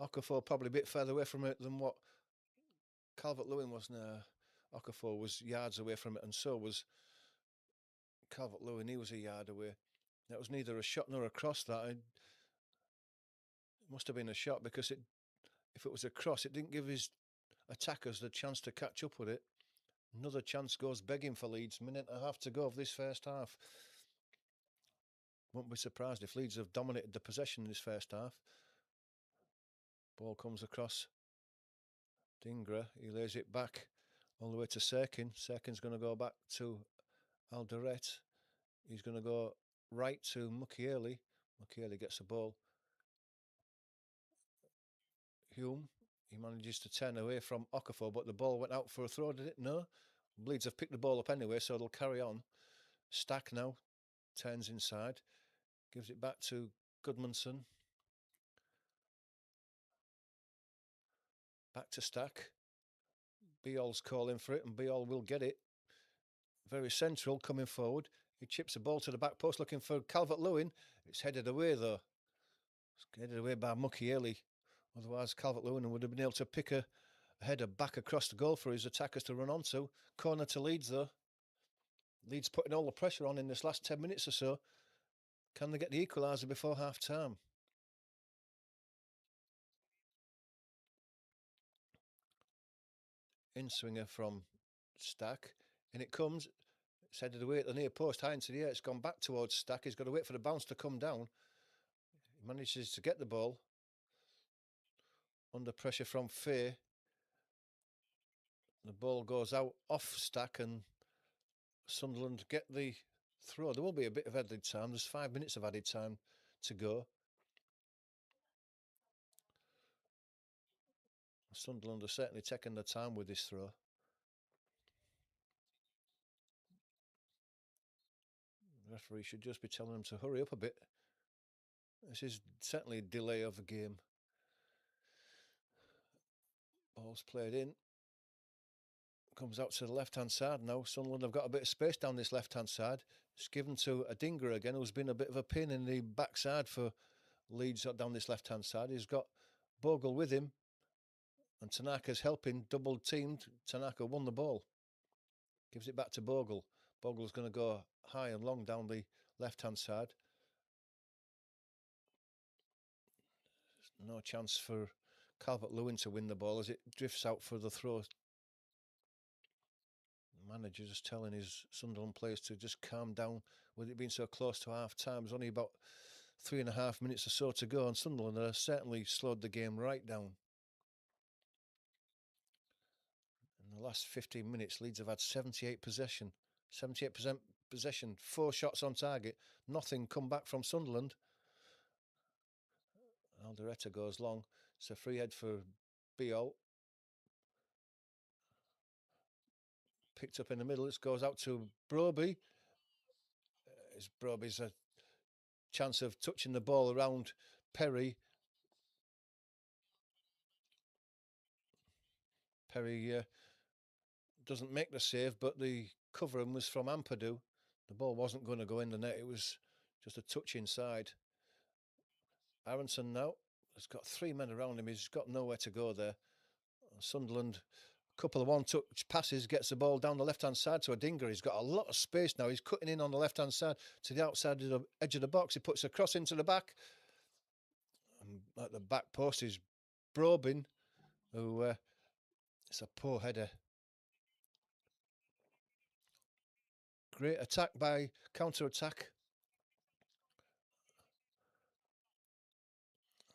Okafor probably a bit further away from it than what Calvert-Lewin was now. Okafor was yards away from it, and so was Calvert-Lewin. He was a yard away. That was neither a shot nor a cross. It must have been a shot because if it was a cross, it didn't give his attackers the chance to catch up with it. Another chance goes begging for Leeds. Minute and a half to go of this first half. Won't be surprised if Leeds have dominated the possession in this first half. Ball comes across Dingra. He lays it back all the way to Serkin. Serkin's going to go back to Alderete. He's going to go right to Mukiele. Mukiele gets the ball. Hume. He manages to turn away from Okafor, but the ball went out for a throw, did it? No. Leeds have picked the ball up anyway, so they'll carry on. Stack now turns inside. Gives it back to Goodmanson. Back to Stack. Biol's calling for it, and Biol will get it. Very central, coming forward. He chips the ball to the back post, looking for Calvert-Lewin. It's headed away, though. It's headed away by Mukiele. Otherwise, Calvert-Lewin would have been able to pick a header back across the goal for his attackers to run onto. Corner to Leeds, though. Leeds putting all the pressure on in this last 10 minutes or so. Can they get the equaliser before half-time? In-swinger from Stack. And it comes. It's headed away at the near post, high into the air. It's gone back towards Stack. He's got to wait for the bounce to come down. He manages to get the ball. under pressure from Faye. The ball goes out off Stack and Sunderland get the throw. There will be a bit of added time. There's 5 minutes of added time to go. Sunderland are certainly taking their time with this throw. The referee should just be telling them to hurry up a bit. This is certainly a delay of the game. Ball's played in. Comes out to the left-hand side now. Sunderland have got a bit of space down this left-hand side. It's given to Adingra again, who's been a bit of a pin in the backside for Leeds down this left-hand side. He's got Bogle with him. And Tanaka's helping, double teamed. Tanaka won the ball. Gives it back to Bogle. Bogle's going to go high and long down the left-hand side. No chance for Calvert-Lewin to win the ball as it drifts out for the throw. The manager just telling his Sunderland players to just calm down with it being so close to half-time. There's only about 3.5 minutes or so to go, and Sunderland have certainly slowed the game right down. In the last 15 minutes, Leeds have had 78% possession, 4 shots on target, nothing come back from Sunderland. Aldereta goes long. It's a free head for Biol. Picked up in the middle. It goes out to Broby. Broby's a chance of touching the ball around Perry. Perry doesn't make the save, but the covering was from Ampadu. The ball wasn't going to go in the net. It was just a touch inside. Aronson now has got 3 men around him. He's got nowhere to go there. Sunderland, a couple of one-touch passes, gets the ball down the left-hand side to Adingra. He's got a lot of space now. He's cutting in on the left-hand side to the outside of the edge of the box. He puts a cross into the back. And at the back post is Brobin, who it's a poor header. Great attack by counter-attack.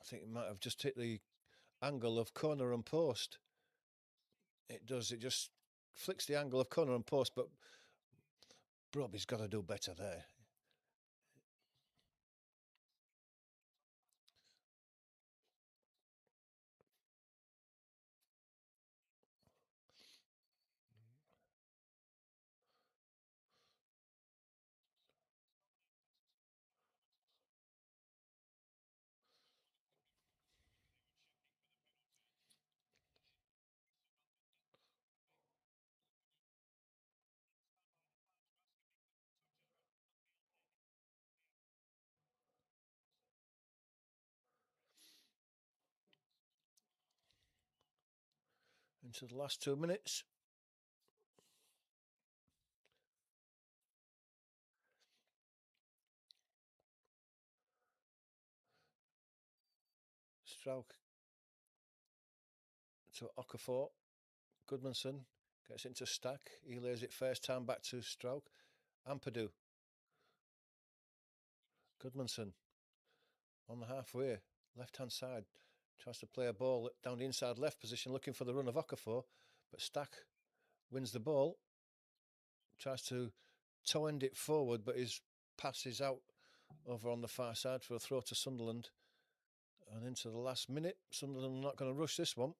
I think it might have just hit the angle of corner and post. It does. It just flicks the angle of corner and post, but Broby's got to do better there. Into the last 2 minutes. Strauch to Okafor. Goodmanson gets into Stack. He lays it first time back to Strauch. Ampadu. Goodmanson on the halfway, left-hand side. Tries to play a ball down the inside left position, looking for the run of Okafor. But Stack wins the ball. Tries to toe end it forward, but his pass is out over on the far side for a throw to Sunderland. And into the last minute, Sunderland are not going to rush this one.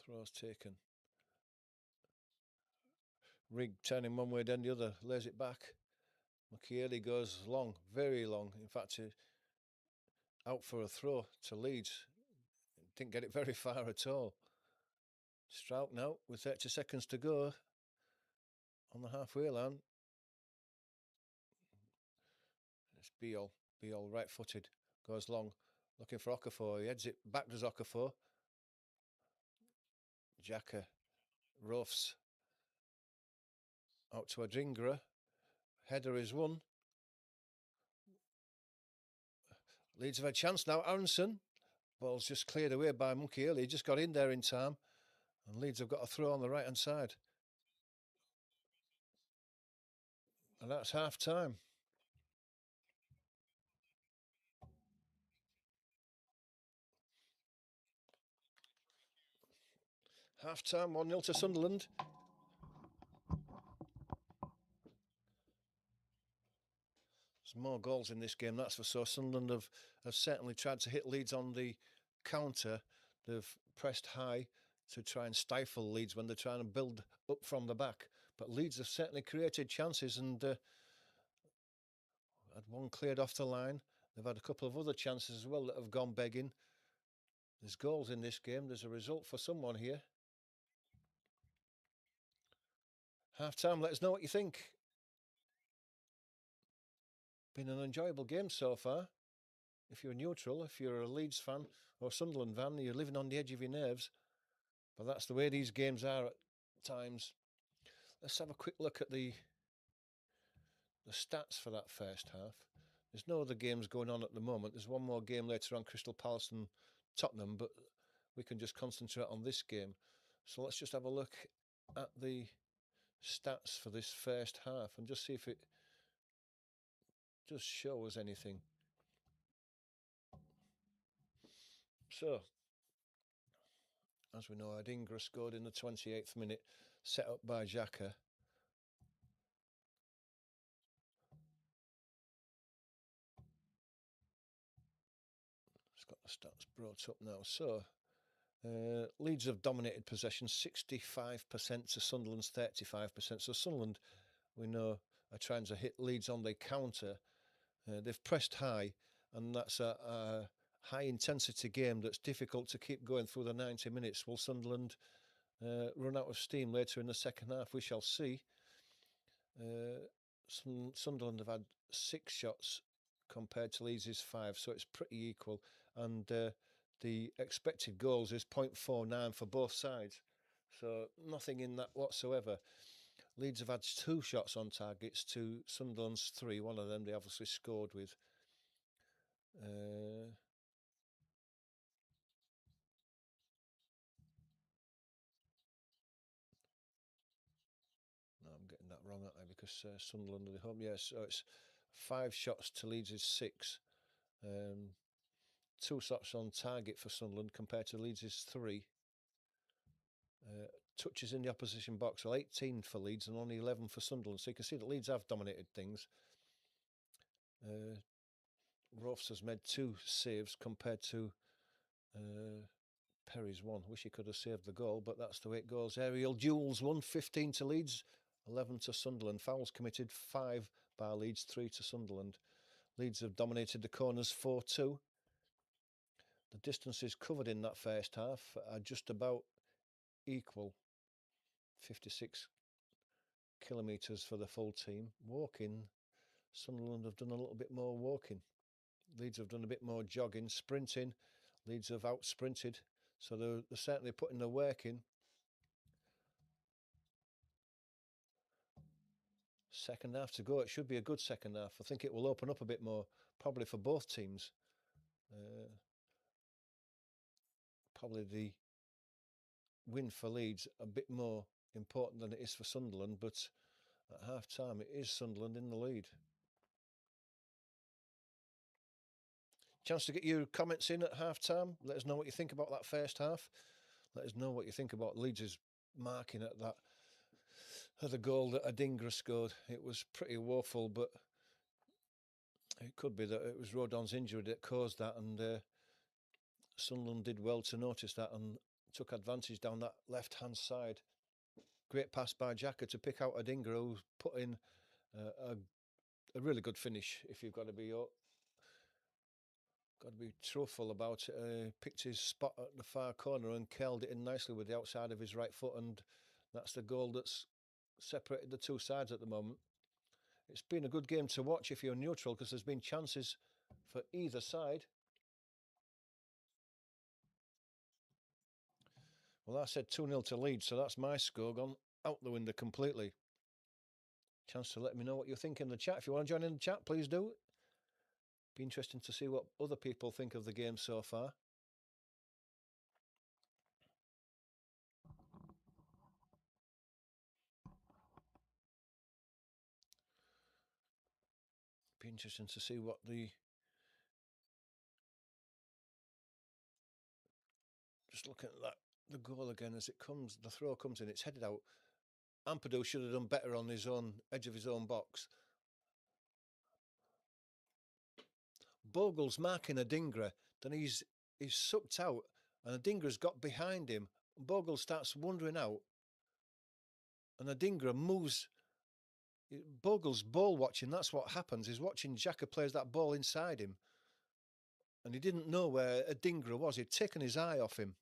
Throw's taken. Rigg turning one way, then the other, lays it back. Mukiele goes long, very long. In fact, out for a throw to Leeds. Didn't get it very far at all. Strauch now with 30 seconds to go on the halfway line. It's Biol. Biol right-footed. Goes long. Looking for Okafor. He heads it back to Okafor. Xhaka. Roughs. Out to Adingra. Header is won. Leeds have a chance now. Aronson. Ball's just cleared away by Mukiele. He just got in there in time. And Leeds have got a throw on the right hand side. And that's half time. Half time, 1-0 to Sunderland. There's more goals in this game, that's for sure. Sunderland have certainly tried to hit Leeds on the counter. They've pressed high to try and stifle Leeds when they're trying to build up from the back. But Leeds have certainly created chances and had one cleared off the line. They've had a couple of other chances as well that have gone begging. There's goals in this game. There's a result for someone here. Half time, let us know what you think. Been an enjoyable game so far. If you're neutral, if you're a Leeds fan or Sunderland fan, you're living on the edge of your nerves. But that's the way these games are at times. Let's have a quick look at the stats for that first half. There's no other games going on at the moment. There's one more game later on, Crystal Palace and Tottenham, but we can just concentrate on this game. So let's just have a look at the stats for this first half and just see if it does show us anything. So, as we know, Adingra scored in the 28th minute, set up by Xhaka. It's got the stats brought up now. So, Leeds have dominated possession, 65% to Sunderland's 35%. So Sunderland, we know, are trying to hit Leeds on the counter. They've pressed high, and that's a high-intensity game that's difficult to keep going through the 90 minutes. Will Sunderland run out of steam later in the second half? We shall see. Sunderland have had 6 shots compared to Leeds' 5, so it's pretty equal. And the expected goals is 0.49 for both sides. So nothing in that whatsoever. Leeds have had 2 shots on targets to Sunderland's 3. One of them they obviously scored with. No, I'm getting that wrong, aren't I? Because Sunderland are the home. Yes, so it's 5 shots to Leeds' 6. 2 shots on target for Sunderland compared to Leeds' 3. Touches in the opposition box, well, 18 for Leeds and only 11 for Sunderland. So you can see that Leeds have dominated things. Rofs has made 2 saves compared to Perry's 1. Wish he could have saved the goal, but that's the way it goes. Aerial duels, 1-15 to Leeds, 11 to Sunderland. Fouls committed, 5 by Leeds, 3 to Sunderland. Leeds have dominated the corners, 4-2. The distances covered in that first half are just about equal, 56 kilometres for the full team. Walking, Sunderland have done a little bit more walking. Leeds have done a bit more jogging. Sprinting, Leeds have out-sprinted. So they're certainly putting their work in. Second half to go. It should be a good second half. I think it will open up a bit more, probably for both teams. Probably the win for Leeds a bit more important than it is for Sunderland, but at half time it is Sunderland in the lead. Chance to get your comments in at half time. Let us know what you think about that first half. Let us know what you think about Leeds' marking at that other goal that Adingra scored. It was pretty woeful, but it could be that it was Rodon's injury that caused that, and Sunderland did well to notice that and took advantage down that left-hand side. Great pass by Xhaka to pick out Adingra, who's put in a really good finish. If you've got to be truthful about it, picked his spot at the far corner and curled it in nicely with the outside of his right foot, and that's the goal that's separated the 2 sides at the moment. It's been a good game to watch if you're neutral, because there's been chances for either side. Well, I said 2-0 to Leeds, so that's my score gone out the window completely. Chance to let me know what you think in the chat. If you want to join in the chat, please do. Be interesting to see what other people think of the game so far. Interesting to see what the... Just looking at that, the goal again as it comes, the throw comes in, it's headed out. Ampadu should have done better on his own edge of his own box. Bogle's marking Adingra, then he's sucked out, and Adingra's got behind him. Bogle starts wandering out, and Adingra moves. Bogle's ball watching, that's what happens. He's watching Xhaka plays that ball inside him, and he didn't know where Adingra was. He'd taken his eye off him.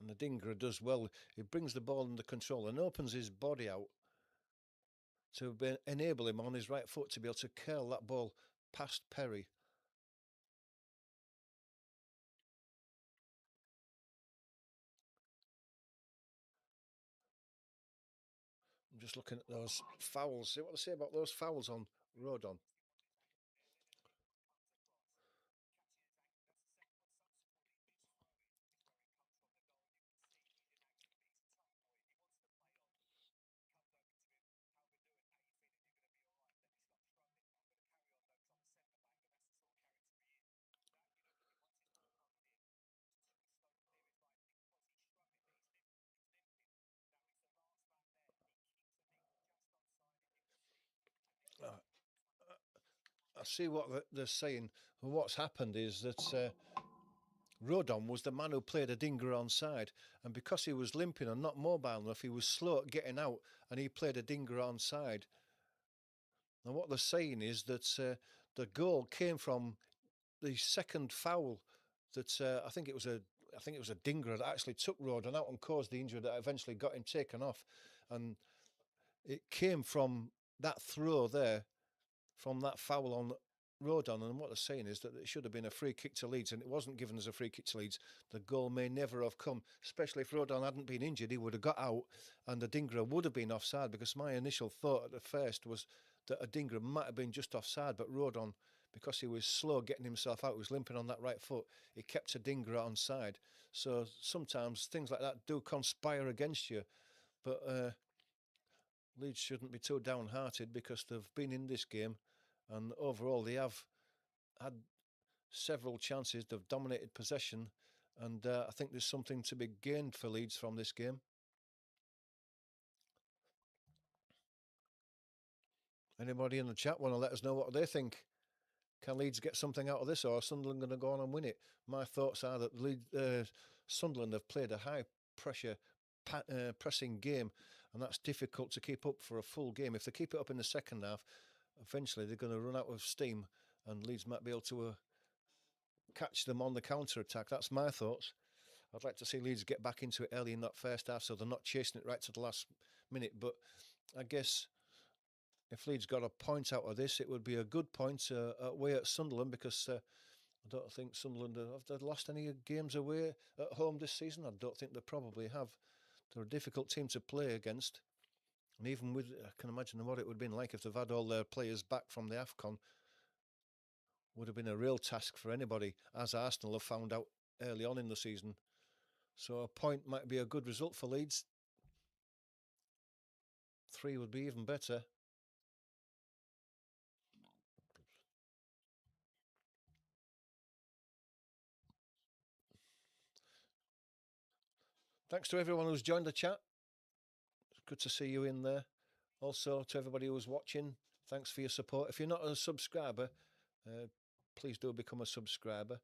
And Adingra does well. He brings the ball under control and opens his body out to enable him on his right foot to be able to curl that ball past Perry. I'm just looking at those fouls. See what they say about those fouls on Rodon. I see what they're saying. What's happened is that Rodon was the man who played Adingra onside, and because he was limping and not mobile enough, he was slow at getting out, and he played Adingra onside. And what they're saying is that the goal came from the second foul that I think it was a Dingra that actually took Rodon out and caused the injury that eventually got him taken off, and it came from that throw there, from that foul on Rodon. And what they're saying is that it should have been a free kick to Leeds, and it wasn't given as a free kick to Leeds. The goal may never have come, especially if Rodon hadn't been injured. He would have got out, and the Adingra would have been offside, because my initial thought at the first was that Adingra might have been just offside, but Rodon, because he was slow getting himself out, he was limping on that right foot, he kept Adingra onside. So sometimes things like that do conspire against you, but Leeds shouldn't be too downhearted, because they've been in this game, and overall they have had several chances. They've dominated possession, and I think there's something to be gained for Leeds from this game. Anybody in the chat want to let us know what they think? Can Leeds get something out of this, or is Sunderland going to go on and win it? My thoughts are that Sunderland have played a high pressure pressing game, and that's difficult to keep up for a full game. If they keep it up in the second half, eventually they're going to run out of steam, and Leeds might be able to catch them on the counter-attack. That's my thoughts. I'd like to see Leeds get back into it early in that first half, so they're not chasing it right to the last minute. But I guess if Leeds got a point out of this, it would be a good point away at Sunderland, because I don't think Sunderland have they lost any games away at home this season. I don't think they probably have. They're a difficult team to play against. And even with, I can imagine what it would have been like if they've had all their players back from the AFCON. Would have been a real task for anybody, as Arsenal have found out early on in the season. So a point might be a good result for Leeds. 3 would be even better. Thanks to everyone who's joined the chat. It's good to see you in there. Also, to everybody who's watching, thanks for your support. If you're not a subscriber, please do become a subscriber.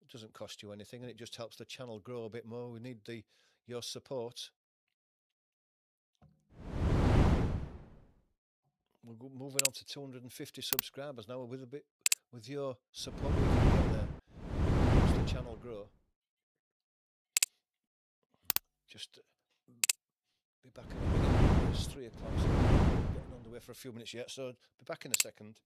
It doesn't cost you anything, and it just helps the channel grow a bit more. We need your support. We're moving on to 250 subscribers now. With your support, we can get there. It helps the channel grow. Just be back in a minute. It's 3 o'clock, so we're getting underway for a few minutes yet. So be back in a second.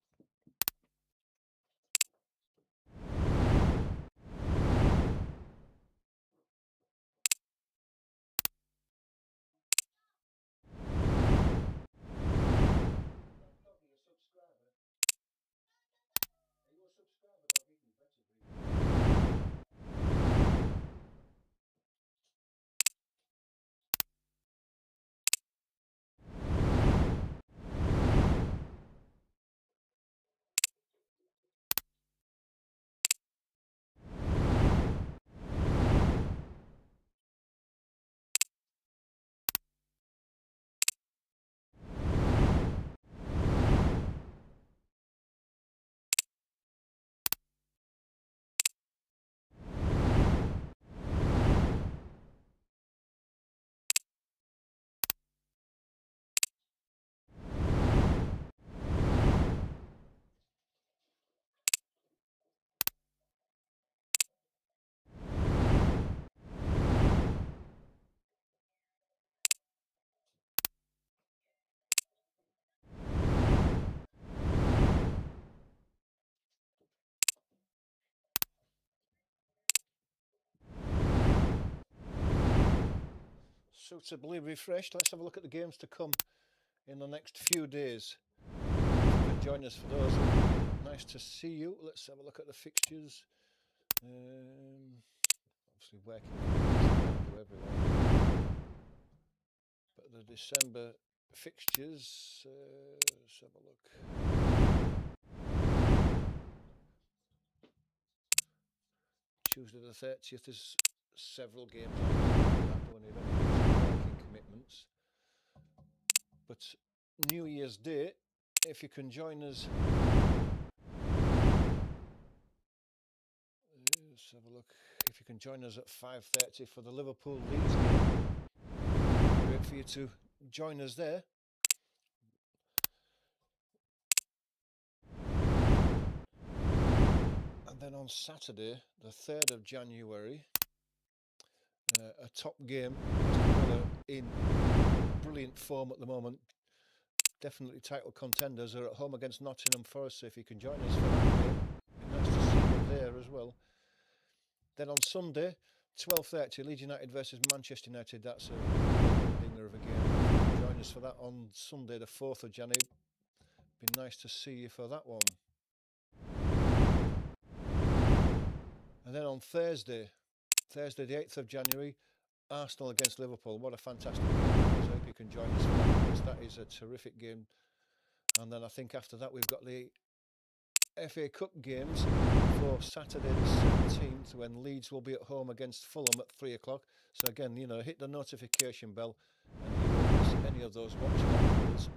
suitably refreshed. Let's have a look at the games to come in the next few days. Join us for those. Nice to see you. Let's have a look at the fixtures. Obviously working to everyone, but the December fixtures. Let's have a look. Tuesday the 30th is several games. Can't do any working commitments. But New Year's Day, if you can join us. Let's have a look. If you can join us at 5:30 for the Liverpool Leeds game, great for you to join us there. And then on Saturday, the 3rd of January, a top game. In brilliant form at the moment. Definitely title contenders are at home against Nottingham Forest. So if you can join us for that game, it'd be nice to see you there as well. Then on Sunday, 12:30, Leeds United versus Manchester United. That's a dinger of a game. Join us for that on Sunday, the 4th of January. Be nice to see you for that one. And then on Thursday, the 8th of January, Arsenal against Liverpool. What a fantastic game. So I hope you can join us for that, because that is a terrific game. And then I think after that we've got the FA Cup games for Saturday the 17th, when Leeds will be at home against Fulham at 3 o'clock. So again, hit the notification bell and you won't miss any of those watching afterwards.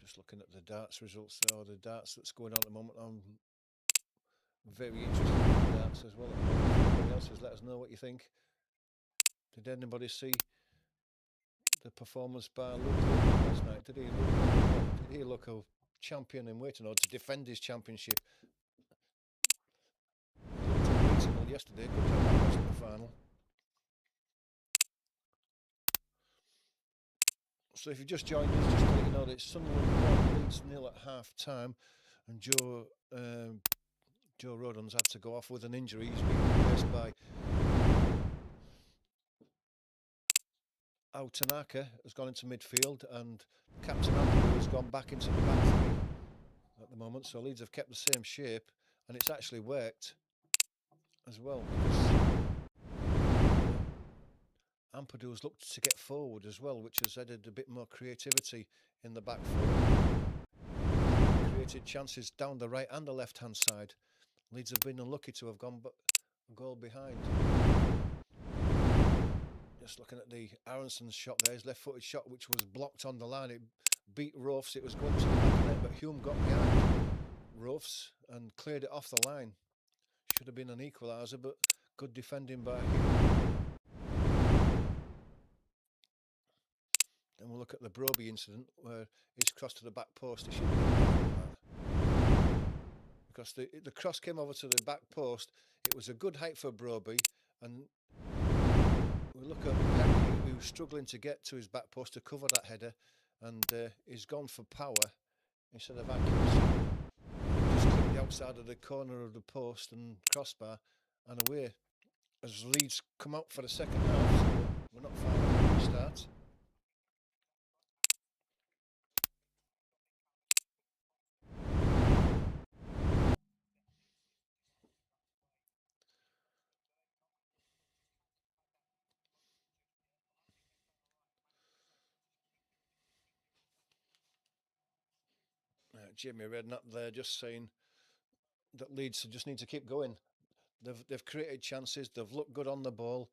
Just looking at the darts results there, or the darts that's going on at the moment. I'm very interested in the darts as well. Everybody else has let us know what you think. Did anybody see the performance by Luke last night? Did he look a champion in waiting, or to defend his championship? He looked unbeatable yesterday. Good job that was in the final. So if you just joined us, just to let you know that it's Sunderland 1, Leeds 0 at half time, and Joe Rodon's had to go off with an injury. He's been replaced by Tanaka, has gone into midfield, and Captain Andrew has gone back into the back three at the moment. So Leeds have kept the same shape, and it's actually worked as well, because Ampadu's looked to get forward as well, which has added a bit more creativity in the back four. Created chances down the right and the left hand side. Leeds have been unlucky to have gone a goal behind. Just looking at the Aronson's shot there, his left-footed shot, which was blocked on the line. It beat Roufs. It was going to the back of net, but Hume got behind Roufs and cleared it off the line. Should have been an equaliser, but good defending by Hume. Then we'll look at the Broby incident, where he's crossed to the back post. He should have been that, because the cross came over to the back post. It was a good height for Broby, and we look at Perry, who was struggling to get to his back post to cover that header, and he's gone for power instead of accuracy. Just clipped the outside of the corner of the post and crossbar, and away. As Leeds come out for the second half, so we're not far from the restart. Jamie Redknapp there just saying that Leeds just need to keep going. They've created chances. They've looked good on the ball.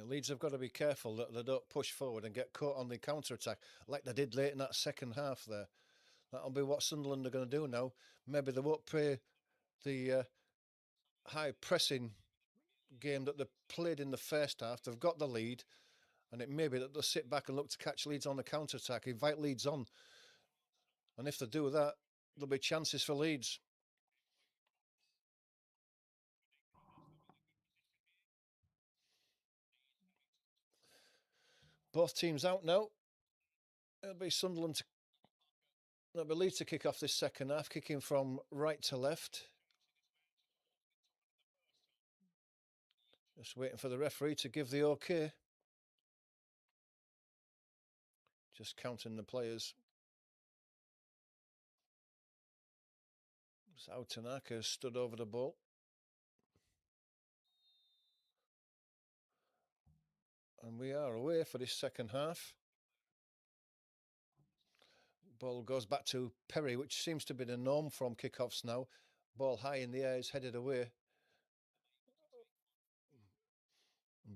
Leeds have got to be careful that they don't push forward and get caught on the counter-attack like they did late in that second half there. That'll be what Sunderland are going to do now. Maybe they won't play the high pressing game that they played in the first half. They've got the lead, and it may be that they'll sit back and look to catch Leeds on the counter-attack, invite Leeds on. And if they do that, there'll be chances for Leeds. Both teams out now. It'll be Sunderland. It'll be Leeds to kick off this second half, kicking from right to left. Just waiting for the referee to give the okay. Just counting the players. So Tanaka stood over the ball. And we are away for this second half. Ball goes back to Perry, which seems to be the norm from kickoffs now. Ball high in the air is headed away.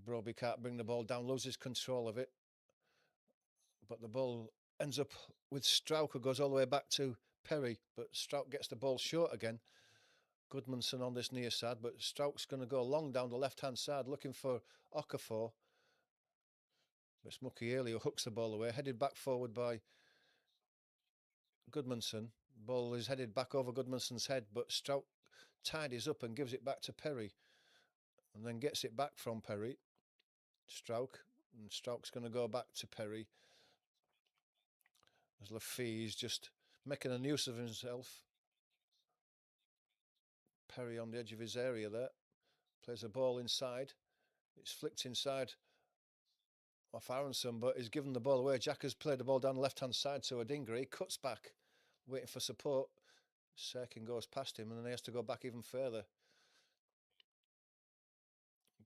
Broby can't bring the ball down, loses control of it. But the ball ends up with Strauch, who goes all the way back to Perry. But Strauch gets the ball short again. Goodmanson on this near side, but Strauch's going to go long down the left-hand side looking for Okafor. It's Mukiele who hooks the ball away, headed back forward by Goodmanson. Ball is headed back over Goodmanson's head, but Strauch tidies up and gives it back to Perry. And then gets it back from Perry. Strauch. And Strauch's going to go back to Perry. As Lafee is just making a nuisance of himself. Perry on the edge of his area there. Plays a ball inside. It's flicked inside off Aronson, but he's given the ball away. Jack has played the ball down the left-hand side to Adingra. He cuts back, waiting for support. Serkin goes past him, and then he has to go back even further.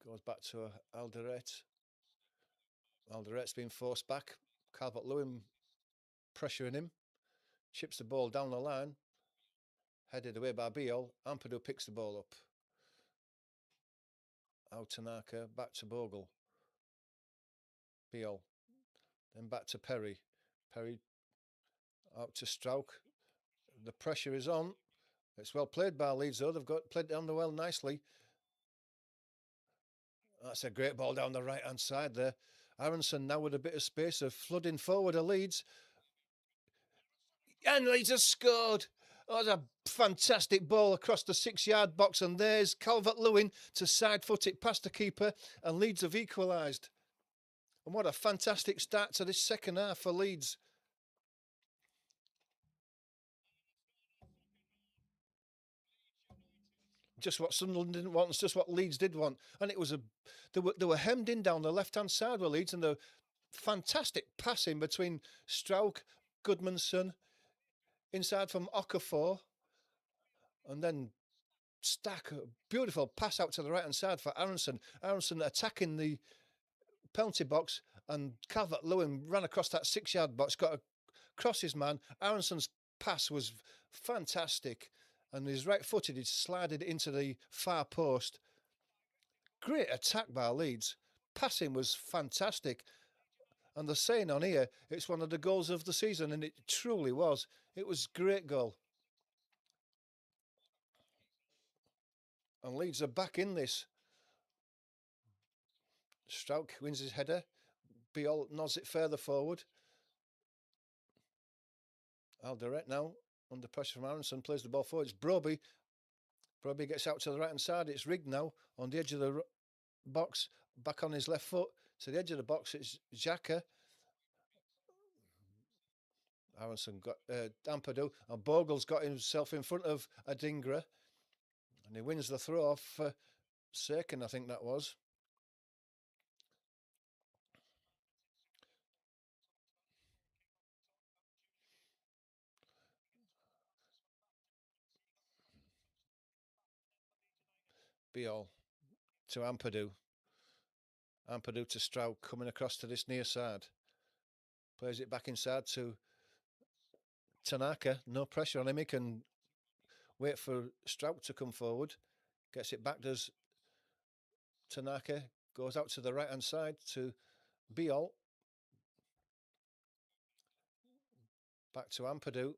Goes back to Alderete. Alderete's been forced back. Calvert-Lewin pressuring him. Chips the ball down the line. Headed away by Biol. Ampadu picks the ball up. Out Tanaka, back to Bogle. Biol. Then back to Perry. Perry out to Strauch. The pressure is on. It's well played by Leeds though. They've got played down the well nicely. That's a great ball down the right-hand side there. Aronson now with a bit of space of flooding forward of Leeds. And Leeds has scored. Oh, that's a fantastic ball across the 6-yard box. And there's Calvert-Lewin to side foot it past the keeper. And Leeds have equalised. And what a fantastic start to this second half for Leeds. Just what Sunderland didn't want. It's just what Leeds did want. And it was they were hemmed in down the left-hand side with Leeds. And the fantastic passing between Strauch, Goodmanson, inside from Okafor, and then Stack, a beautiful pass out to the right-hand side for Aronson. Aronson attacking the penalty box, and Calvert-Lewin ran across that 6-yard box, got across his man. Aronson's pass was fantastic, and his right-footed, he slided into the far post. Great attack by Leeds. Passing was fantastic. And they're saying on here, it's one of the goals of the season, and it truly was. It was a great goal. And Leeds are back in this. Strauch wins his header. Biol nods it further forward. Alderete now, under pressure from Aronson, plays the ball forward. It's Broby. Broby gets out to the right-hand side. It's Rigg now, on the edge of the box, back on his left foot. To the edge of the box, it's Xhaka. Aronson got Ampadu, and Bogle's got himself in front of Adingra. And he wins the throw off for Serkin, I think that was. Biol to Ampadu. Ampadu to Strauch, coming across to this near side. Plays it back inside to Tanaka. No pressure on him. He can wait for Strauch to come forward. Gets it back, does Tanaka. Goes out to the right-hand side to Biol. Back to Ampadu.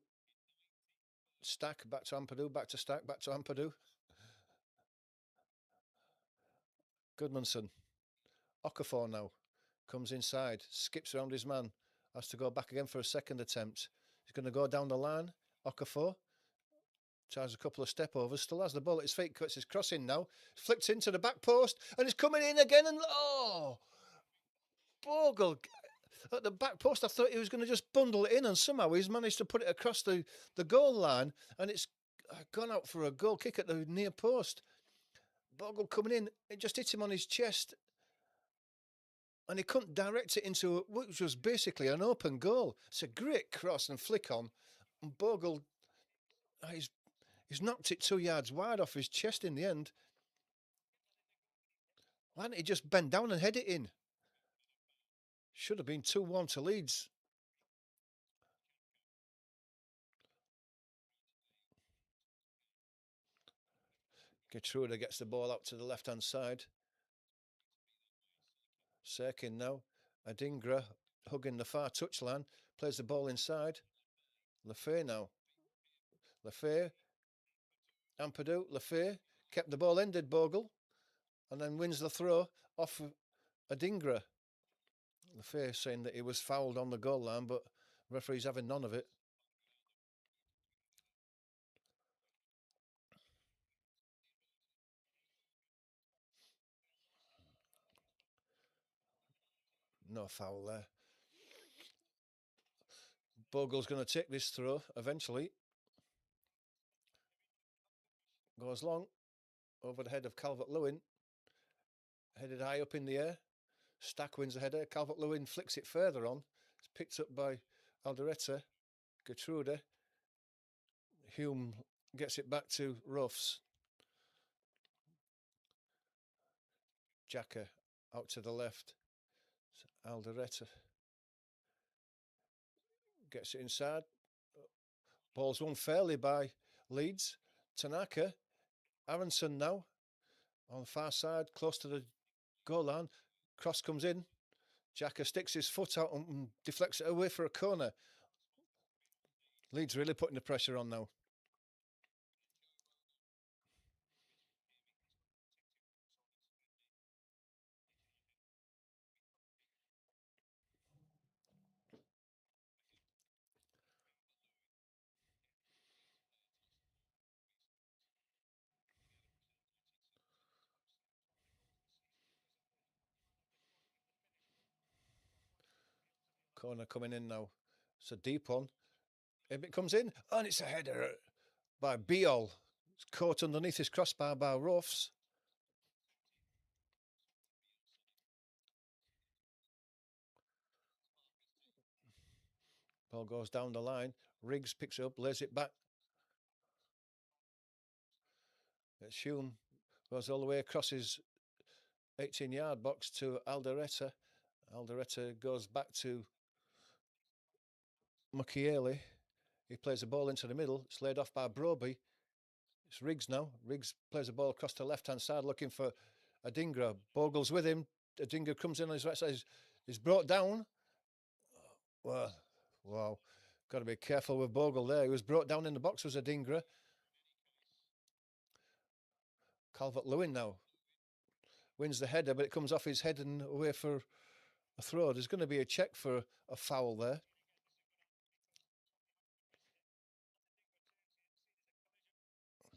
Stack, back to Ampadu, back to Stack, back to Ampadu. Goodmanson. Okafor now. Comes inside, skips around his man. Has to go back again for a second attempt. He's going to go down the line. Okafor. Tries a couple of step overs, still has the ball at his feet, cuts his cross in now, flicked into the back post, and it's coming in again, and Bogle at the back post. I thought he was going to just bundle it in, and somehow he's managed to put it across the goal line, and it's gone out for a goal kick at the near post. Bogle coming in, it just hit him on his chest, and he couldn't direct it into which was basically an open goal. It's a great cross and flick on, and Bogle, he's knocked it 2 yards wide off his chest in the end. Why didn't he just bend down and head it in? Should have been 2-1 to Leeds. Getruda gets the ball out to the left-hand side. Serkin now. Adingra hugging the far touchline. Plays the ball inside. Lefay now. Lefay. Ampadu. Lefay. Kept the ball in, did Bogle. And then wins the throw off Adingra. Lefay saying that he was fouled on the goal line, but referee's having none of it. No foul there. Bogle's going to take this throw eventually. Goes long over the head of Calvert-Lewin. Headed high up in the air. Stack wins the header. Calvert-Lewin flicks it further on. It's picked up by Alderete. Gertrude. Hume gets it back to Ruffs. Jacka out to the left. Alderete gets it inside. Ball's won fairly by Leeds. Tanaka. Aronson now on the far side, close to the goal line. Cross comes in. Jacka sticks his foot out and deflects it away for a corner. Leeds really putting the pressure on now. Corner coming in now. It's a deep one. If it comes in, and it's a header by Biol. It's caught underneath his crossbar by Ruffs. Ball goes down the line. Riggs picks it up, lays it back. It's Hume. Goes all the way across his 18-yard box to Alderete. Alderete goes back to Mukiele. He plays the ball into the middle. It's laid off by Broby. It's Riggs now. Riggs plays the ball across the left-hand side looking for Adingra. Bogle's with him. Adingra comes in on his right side. He's brought down. Well, wow. Got to be careful with Bogle there. He was brought down in the box, was Adingra. Calvert-Lewin now wins the header, but it comes off his head and away for a throw. There's going to be a check for a foul there.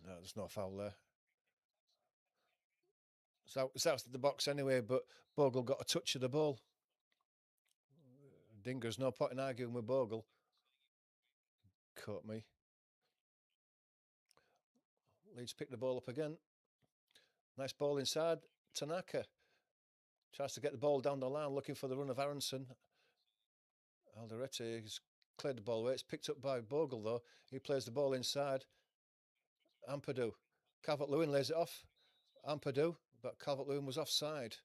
No, there's no foul there. So it's out of the box anyway, but Bogle got a touch of the ball. Dinger's no point in arguing with Bogle. Caught me. Leeds pick the ball up again. Nice ball inside. Tanaka tries to get the ball down the line, looking for the run of Aronson. Alderete has cleared the ball away. It's picked up by Bogle, though. He plays the ball inside. Ampadu. Calvert-Lewin lays it off. Ampadu, but Calvert-Lewin was offside.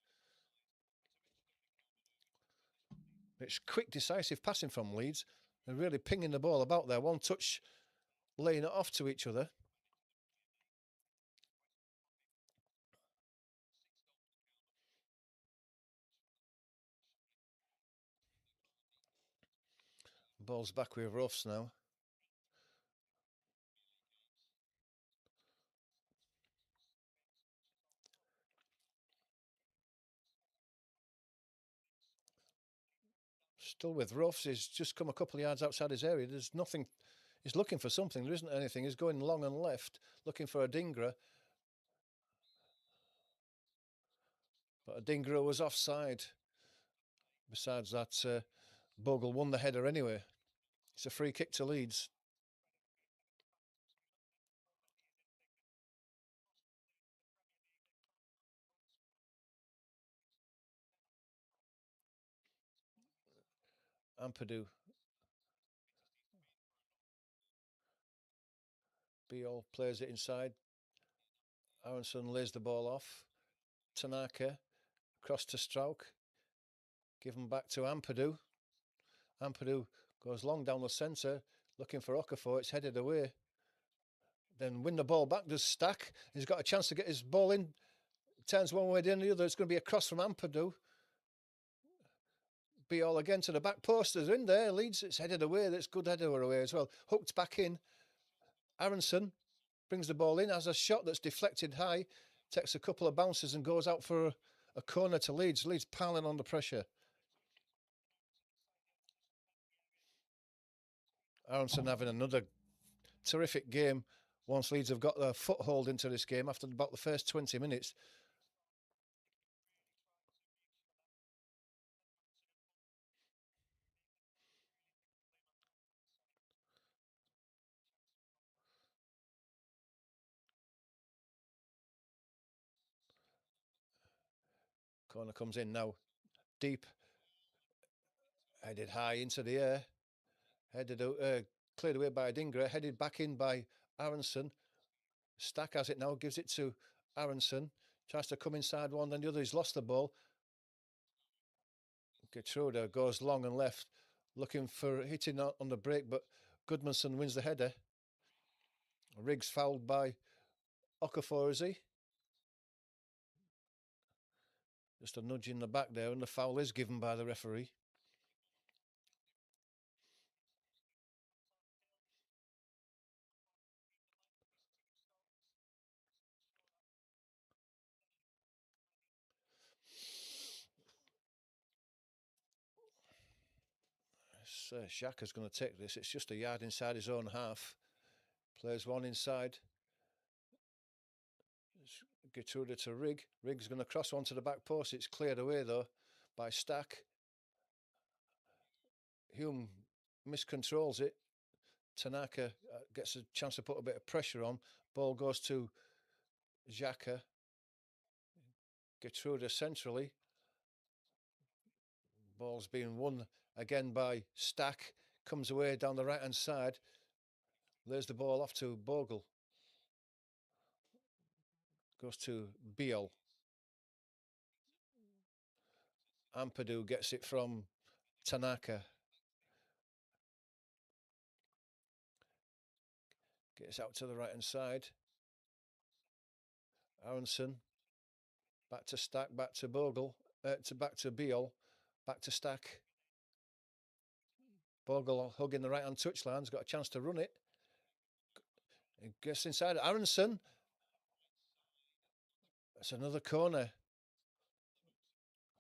It's quick, decisive passing from Leeds. They're really pinging the ball about there. One touch, laying it off to each other. Ball's back with Ruffs now. Still with Ruffs. He's just come a couple of yards outside his area. There's nothing He's looking for something. There isn't anything. He's going long and left, looking for a Dingra. But a Dingra was offside. Besides that, Bogle won the header anyway. It's a free kick to Leeds. Ampadu. Beal plays it inside. Aronson lays the ball off. Tanaka across to Strauch. Given back to Ampadu. Ampadu goes long down the centre, looking for Okafor. It's headed away. Then win the ball back. Does Stack. He's got a chance to get his ball in. Turns one way, then the other. It's going to be a cross from Ampadu. Beal again to the back post. Is in there. Leeds. It's headed away. That's good header away as well. Hooked back in. Aronson brings the ball in. Has a shot that's deflected high. Takes a couple of bounces and goes out for a corner to Leeds. Leeds piling on the pressure. Aronson having another terrific game once Leeds have got their foothold into this game after about the first 20 minutes. Corner comes in now. Deep. Headed high into the air. Headed cleared away by Dingra. Headed back in by Aronson. Stack has it now. Gives it to Aronson. Tries to come inside one, then the other. He's lost the ball. Getruda goes long and left, looking for hitting on the break, but Goodmanson wins the header. Riggs fouled by Okafor, is he? Just a nudge in the back there, and the foul is given by the referee. Xhaka's going to take this. It's just a yard inside his own half. Plays one inside. Getruda to Rigg. Rigg's going to cross one to the back post. It's cleared away though by Stack. Hume miscontrols it. Tanaka gets a chance to put a bit of pressure on. Ball goes to Xhaka. Getruda centrally. Ball's being won again by Stack. Comes away down the right hand side. Lays the ball off to Bogle. Goes to Beal. Ampadu gets it from Tanaka. Gets out to the right hand side. Aronson. Back to Stack, back to Bogle. Back to Beal. Back to Stack. Bogle hugging the right hand touchline. He's got a chance to run it. He gets inside. Aronson. That's another corner.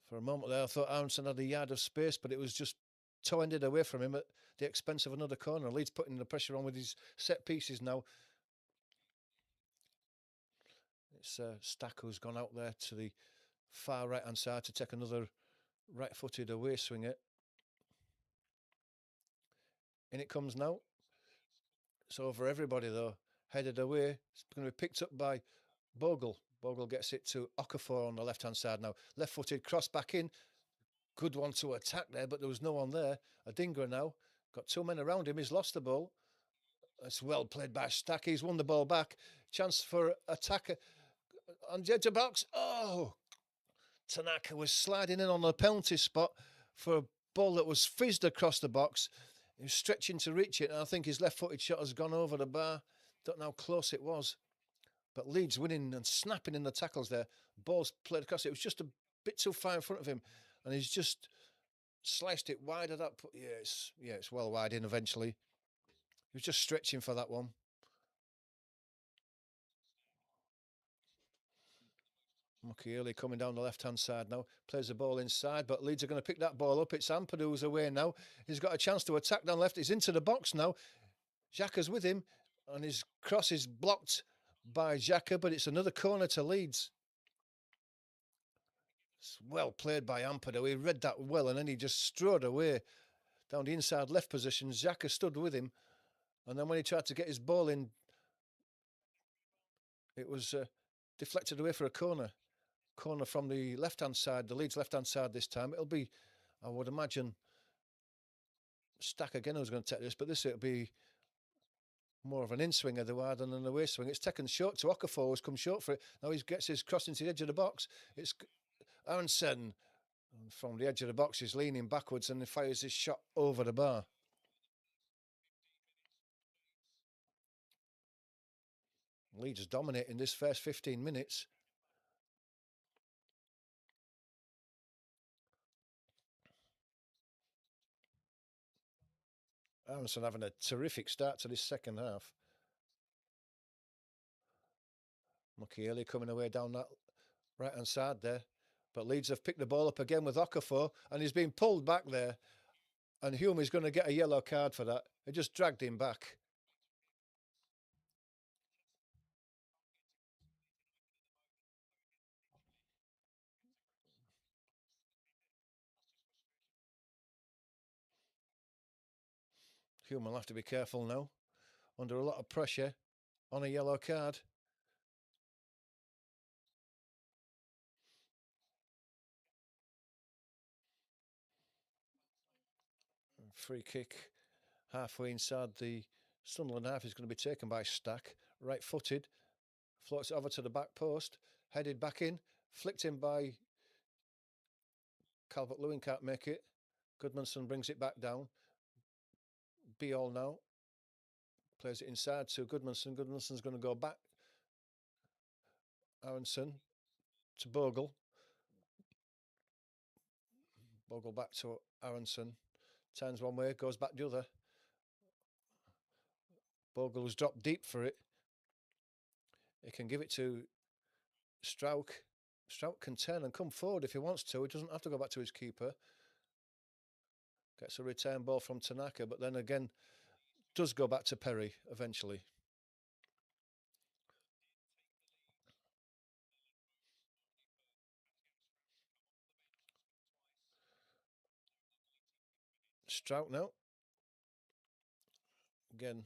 For a moment there, I thought Aronson had a yard of space, but it was just toe-ended away from him at the expense of another corner. Leeds putting the pressure on with his set pieces now. It's Stack who's gone out there to the far right-hand side to take another right-footed away swinger. In it comes now. It's over everybody though. Headed away. It's going to be picked up by Bogle. Bogle gets it to Okafor on the left-hand side now. Left-footed cross back in. Good one to attack there, but there was no one there. Adingra now. Got two men around him. He's lost the ball. It's well played by Stack. He's won the ball back. Chance for attacker on the edge of box. Oh! Tanaka was sliding in on the penalty spot for a ball that was fizzed across the box. He was stretching to reach it, and I think his left-footed shot has gone over the bar. Don't know how close it was. But Leeds winning and snapping in the tackles there. Ball's played across. It was just a bit too far in front of him, and he's just sliced it wide of that. Yeah, it's well wide in eventually. He was just stretching for that one. Mukiele coming down the left-hand side now. Plays the ball inside, but Leeds are going to pick that ball up. It's Ampadu who's away now. He's got a chance to attack down left. He's into the box now. Xhaka's with him, and his cross is blocked by Xhaka, but it's another corner to Leeds. It's well played by Ampadu. He read that well, and then he just strode away down the inside left position. Xhaka stood with him, and then when he tried to get his ball in, it was deflected away for a corner. Corner from the left-hand side, the Leeds left-hand side this time. It'll be, I would imagine, Stack again who's going to take this, but this it'll be more of an in-swinger than an away swing. It's taken short to Okafor, who's come short for it. Now he gets his cross into the edge of the box. It's Aronson from the edge of the box. He's leaning backwards and he fires his shot over the bar. Leeds dominating this first 15 minutes. Aronson having a terrific start to this second half. Mukiele coming away down that right-hand side there. But Leeds have picked the ball up again with Okafor, and he's been pulled back there. And Hume is going to get a yellow card for that. It just dragged him back. Hume will have to be careful now. Under a lot of pressure on a yellow card. Free kick halfway inside the Sunderland half is going to be taken by Stack. Right-footed. Floats it over to the back post. Headed back in. Flicked in by Calvert-Lewin, can't make it. Goodmanson brings it back down. Be-all now. Plays it inside to Goodmanson. Goodmanson's going to go back. Aronson to Bogle. Bogle back to Aronson. Turns one way, goes back the other. Bogle has dropped deep for it. He can give it to Strauch. Strauch can turn and come forward if he wants to. He doesn't have to go back to his keeper. Gets a return ball from Tanaka, but then again does go back to Perry eventually. Strauch now. Again,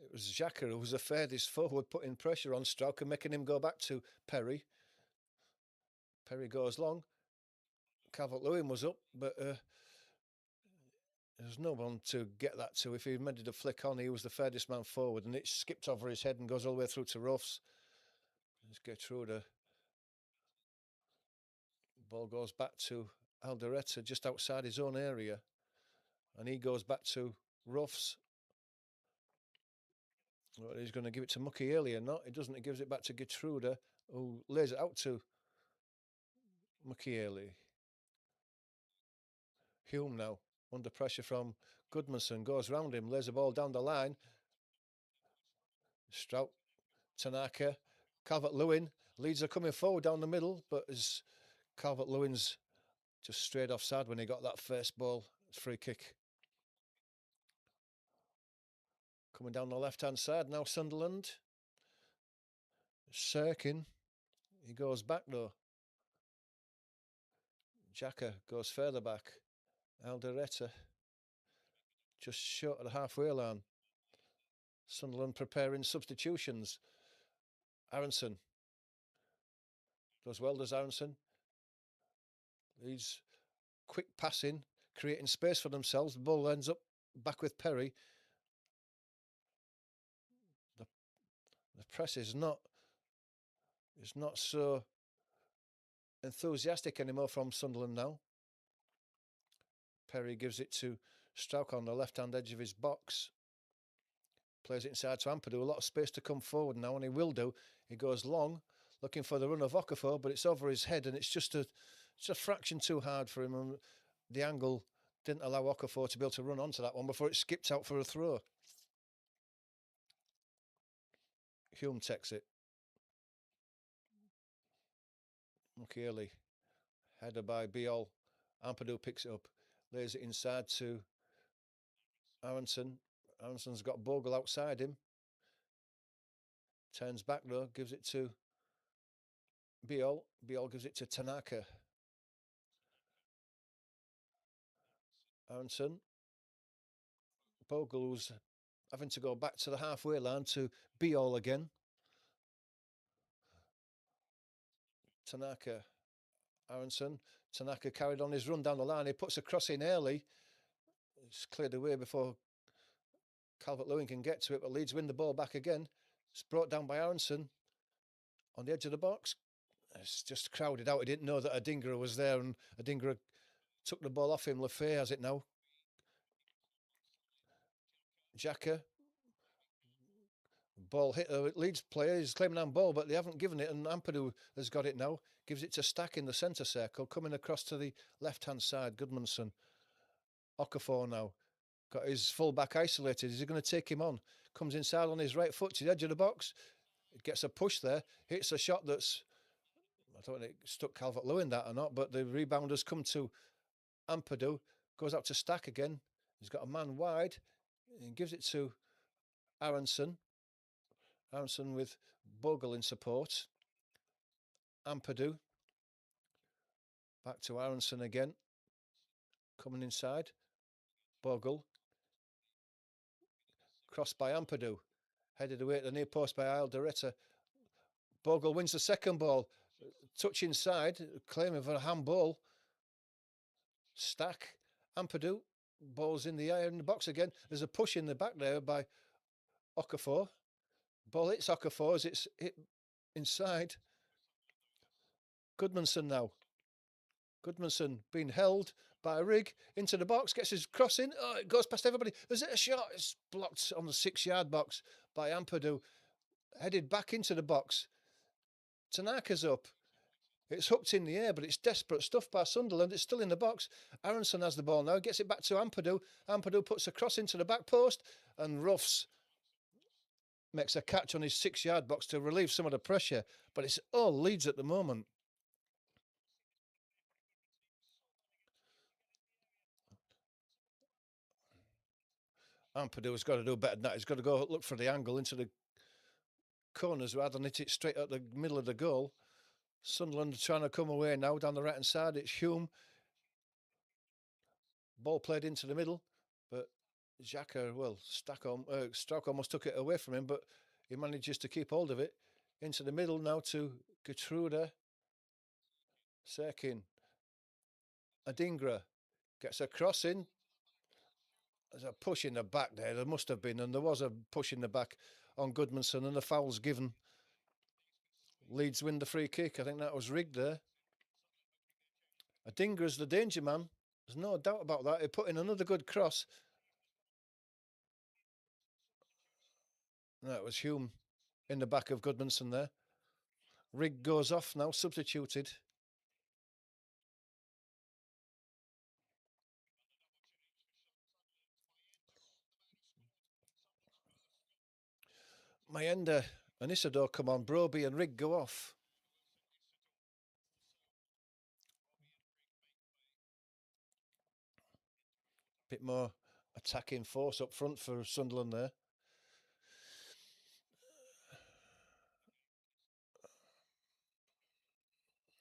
it was Xhaka who was the furthest forward, putting pressure on Strauch and making him go back to Perry. Perry goes long. Calvert-Lewin was up, but there's no one to get that to. If he made it a flick on, he was the furthest man forward, and it skipped over his head and goes all the way through to Ruffs. Let's get through the ball goes back to Aldereta just outside his own area, and he goes back to Ruffs. Well, he's going to give it to Mukiele or not. He doesn't. He gives it back to Gertruda, who lays it out to Mukiele. Hume now, under pressure from Goodmanson, goes round him, lays the ball down the line. Strout, Tanaka, Calvert-Lewin. Leeds are coming forward down the middle, but as Calvert-Lewin's just straight offside when he got that first ball, free kick. Coming down the left-hand side now, Sunderland. Sirkin, he goes back though. Xhaka goes further back. Aldereta just short of the halfway line. Sunderland preparing substitutions. Aronson does well, does Aronson. He's quick passing, creating space for themselves. The ball ends up back with Perry. The press is not so enthusiastic anymore from Sunderland now. Perry gives it to Strauch on the left-hand edge of his box. Plays it inside to Ampadu. A lot of space to come forward now, and he will do. He goes long, looking for the run of Okafor, but it's over his head, and it's a fraction too hard for him. And the angle didn't allow Okafor to be able to run onto that one before it skipped out for a throw. Hume takes it. Mukiele, header by Be-all. Ampadu picks it up, lays it inside to Aronson. Aronson's got Bogle outside him. Turns back though, gives it to Biol. Biol gives it to Tanaka. Aronson. Bogle, who's having to go back to the halfway line to Biol again. Tanaka. Aronson. Tanaka carried on his run down the line. He puts a cross in early. It's cleared away before Calvert-Lewin can get to it, but Leeds win the ball back again. It's brought down by Aronson on the edge of the box. It's just crowded out. He didn't know that Adingra was there, and Adingra took the ball off him. Lefay has it now. Xhaka. Ball hit a Leeds player. He's claiming on ball, but they haven't given it, and Ampadu has got it now. Gives it to Stack in the centre circle, coming across to the left-hand side. Goodmanson. Okafor now. Got his full-back isolated. Is he going to take him on? Comes inside on his right foot to the edge of the box. Gets a push there. Hits a shot that's... I don't know if it stuck Calvert-Lewin that or not, but the rebound has come to Ampadu. Goes out to Stack again. He's got a man wide. And gives it to Aronson. Aronson with Bogle in support. Ampadu. Back to Aronson again. Coming inside. Bogle. Crossed by Ampadu. Headed away at the near post by Aldereta. Bogle wins the second ball. Touch inside. Claiming for a handball. Stack. Ampadu. Ball's in the air in the box again. There's a push in the back there by Okafor. Ball hits Okafor as it's hit inside. Goodmanson now. Goodmanson being held by Rigg into the box, gets his cross in. Oh, it goes past everybody. Is it a shot? It's blocked on the 6-yard box by Ampadu. Headed back into the box. Tanaka's up. It's hooked in the air, but it's desperate stuff by Sunderland. It's still in the box. Aronson has the ball now. Gets it back to Ampadu. Ampadu puts a cross into the back post, and Ruffs makes a catch on his 6-yard box to relieve some of the pressure. But it's all Leeds at the moment. Ampadu's got to do better than that. He's got to go look for the angle into the corners rather than hit it straight at the middle of the goal. Sunderland trying to come away now down the right-hand side. It's Hume. Ball played into the middle, but Xhaka, well, Strauch almost took it away from him, but he manages to keep hold of it. Into the middle now to Gertruda. Serkin. Adingra gets a cross in. There's a push in the back there. There must have been, and there was a push in the back on Goodmanson, and the foul's given. Leeds win the free kick. I think that was rigged there. Adingra's the danger man. There's no doubt about that. He put in another good cross. That was Hume in the back of Goodmanson there. Rigg goes off now, substituted. Mayenda and Isidore come on. Broby and Rigg go off. Bit more attacking force up front for Sunderland there.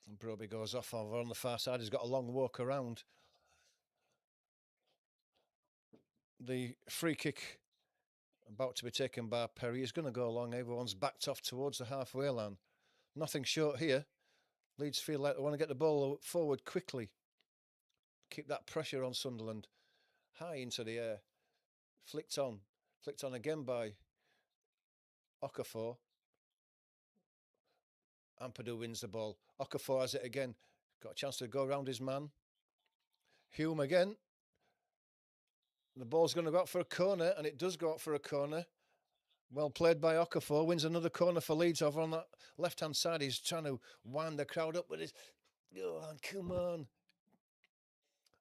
And Broby goes off over on the far side. He's got a long walk around. The free kick about to be taken by Perry is going to go along. Everyone's backed off towards the halfway line. Nothing short here. Leeds feel like they want to get the ball forward quickly. Keep that pressure on Sunderland. High into the air. Flicked on again by Okafor. Ampadu wins the ball. Okafor has it again. Got a chance to go around his man. Hume again. The ball's going to go out for a corner, and it does go out for a corner. Well played by Okafor. Wins another corner for Leeds over on that left-hand side. He's trying to wind the crowd up with his... Oh, come on.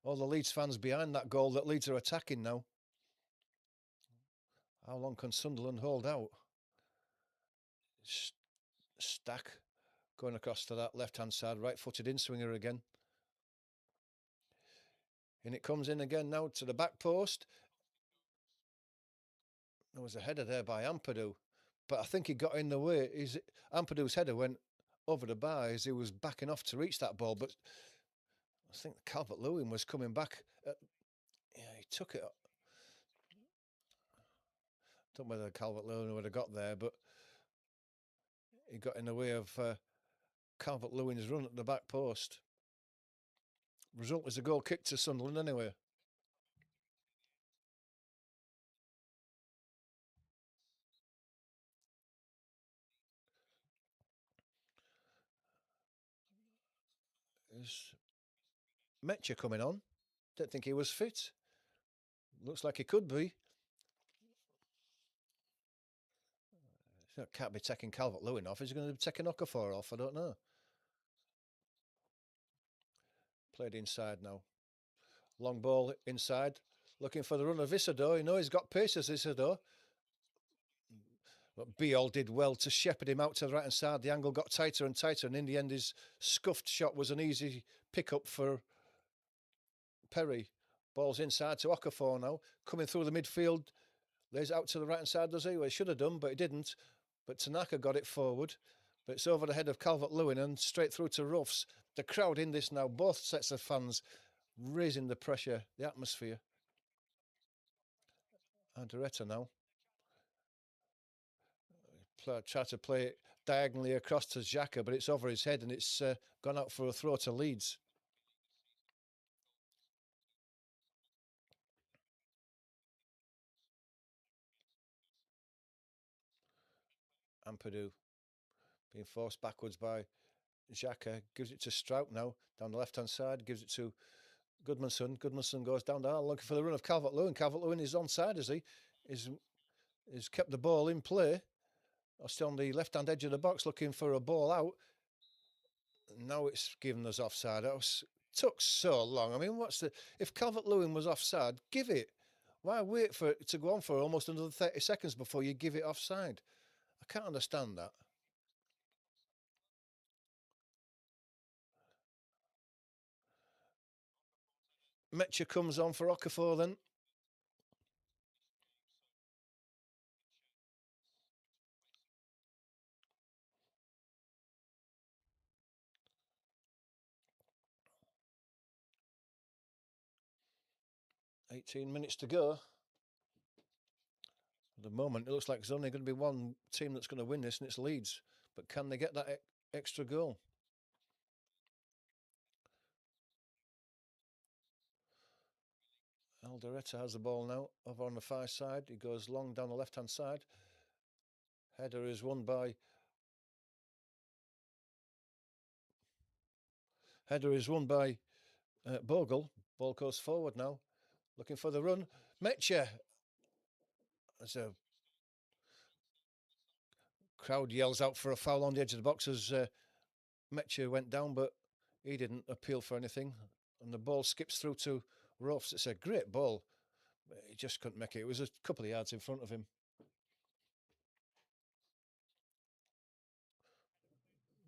All the Leeds fans behind that goal that Leeds are attacking now. How long can Sunderland hold out? Stack going across to that left-hand side, right-footed in-swinger again. And it comes in again now to the back post. There was a header there by Ampadu, but I think he got in the way. Ampadu's header went over the bar as he was backing off to reach that ball, but I think Calvert-Lewin was coming back. Yeah, he took it. Don't know whether Calvert-Lewin would have got there, but he got in the way of Calvert-Lewin's run at the back post. Result was a goal kick to Sunderland anyway. Is Metcher coming on? Don't think he was fit. Looks like he could be. Can't be taking Calvert-Lewin off. Is he going to be taking Okafor off? I don't know. Played inside now. Long ball inside. Looking for the run of Isidore. You know he's got pace as Isidore. But Biol did well to shepherd him out to the right hand side. The angle got tighter and tighter, and in the end, his scuffed shot was an easy pick-up for Perry. Ball's inside to Okafor now. Coming through the midfield. Lays it out to the right hand side, does he? Well, he should have done, but he didn't. But Tanaka got it forward. But it's over the head of Calvert-Lewin and straight through to Ruffs. The crowd in this now, both sets of fans raising the pressure, the atmosphere. Anderetta now. Tried to play it diagonally across to Xhaka, but it's over his head and it's gone out for a throw to Leeds. Ampadu being forced backwards by Xhaka, gives it to Strout now, down the left-hand side, gives it to Goodmanson. Goodmanson goes down there looking for the run of Calvert-Lewin. Calvert-Lewin is onside, is he? He's kept the ball in play. Or still on the left-hand edge of the box looking for a ball out. Now it's given us offside. It took so long. I mean, if Calvert-Lewin was offside, give it. Why wait for it to go on for almost another 30 seconds before you give it offside? I can't understand that. Metcher comes on for Okafor then. $18 to go. At the moment, it looks like there's only going to be one team that's going to win this, and it's Leeds. But can they get that extra goal? Alderetta has the ball now, over on the far side. He goes long down the left-hand side. Header is won by... Bogle. Ball goes forward now. Looking for the run. Metcher. As a crowd yells out for a foul on the edge of the box as Metcher went down, but he didn't appeal for anything. And the ball skips through to Ruffs. It's a great ball. He just couldn't make it. It was a couple of yards in front of him.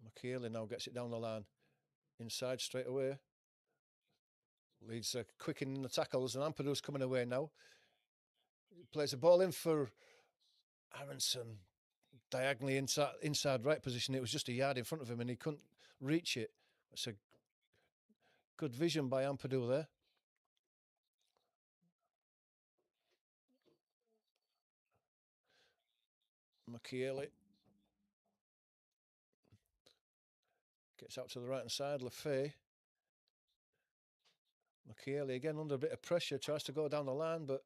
McKeely now gets it down the line. Inside straight away. Leeds are quickening the tackles, and Ampadu's coming away now. He plays the ball in for Aronson. Diagonally inside right position. It was just a yard in front of him, and he couldn't reach it. It's a good vision by Ampadu there. McKeely gets out to the right hand side. Lefay. McKeely again under a bit of pressure, tries to go down the line, but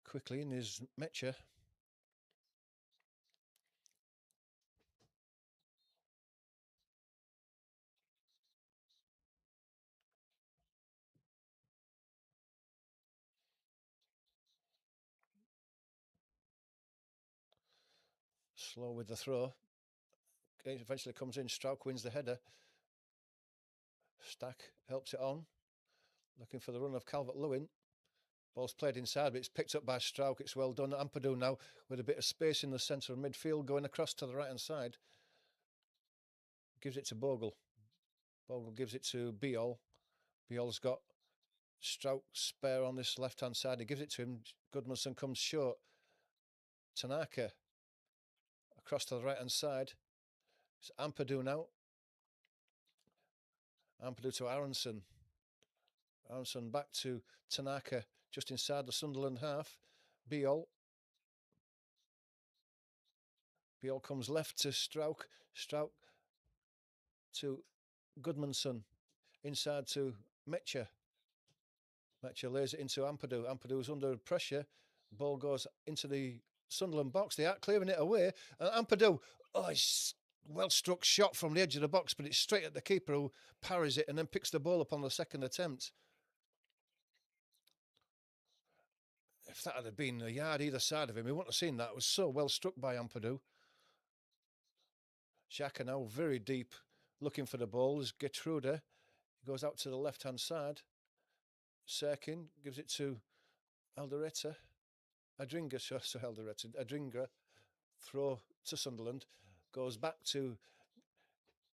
quickly in is Metcher. Slow with the throw. Eventually comes in. Strauch wins the header. Stack helps it on. Looking for the run of Calvert-Lewin. Ball's played inside, but it's picked up by Strauch. It's well done. Ampadu now with a bit of space in the centre of midfield, going across to the right-hand side. Gives it to Bogle. Bogle gives it to Biol. Biol's got Strouk spare on this left-hand side. He gives it to him. Goodmanson comes short. Tanaka across to the right-hand side. It's Ampadu now. Ampadu to Aronson. Aronson back to Tanaka, just inside the Sunderland half. Biol. Biol comes left to Strouk. Strouk to Goodmanson. Inside to Metcher. Metcher lays it into Ampadu. Ampadu's under pressure. Ball goes into the Sunderland box. They are clearing it away. And Ampadu, it's well struck shot from the edge of the box, but it's straight at the keeper who parries it and then picks the ball up on the second attempt. If that had been a yard either side of him, he wouldn't have seen that. It was so well struck by Ampadu. Xhaka now very deep, looking for the ball. There's Gertrude. He goes out to the left-hand side. Serkin gives it to Alderete. Adringa, sorry, Alderete. Adringa, throw to Sunderland. Goes back to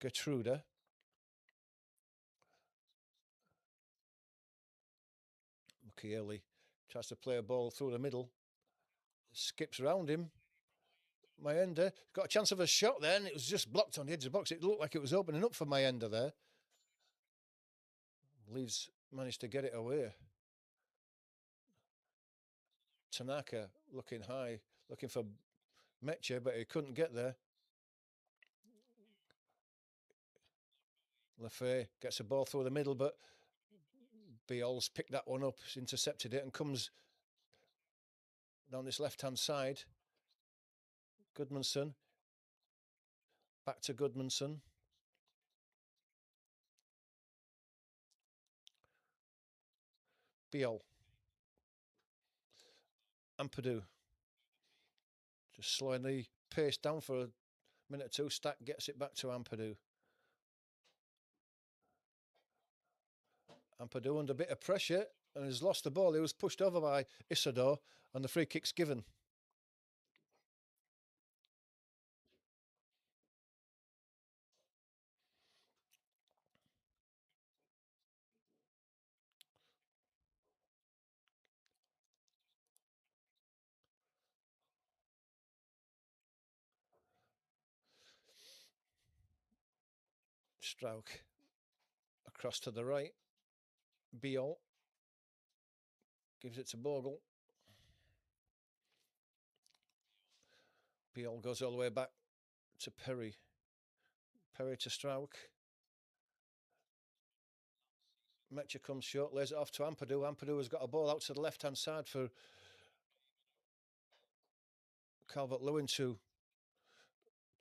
Gertrude. Mukiele tries to play a ball through the middle. Skips around him. Mayenda got a chance of a shot there, and it was just blocked on the edge of the box. It looked like it was opening up for Mayenda there. Leeds managed to get it away. Tanaka looking high, looking for Metcher, but he couldn't get there. Lefay gets a ball through the middle, but Biol's picked that one up, intercepted it, and comes down this left-hand side. Goodmanson. Back to Goodmanson. Biol. Ampadu. Just slowing the pace down for a minute or two. Stack gets it back to Ampadu. Ampadu under a bit of pressure and has lost the ball. He was pushed over by Isidore and the free kick's given. Strouk across to the right. Biol gives it to Bogle. Biol goes all the way back to Perry. Perry to Strouk. Metcher comes short, lays it off to Ampadu. Ampadu has got a ball out to the left-hand side for Calvert-Lewin to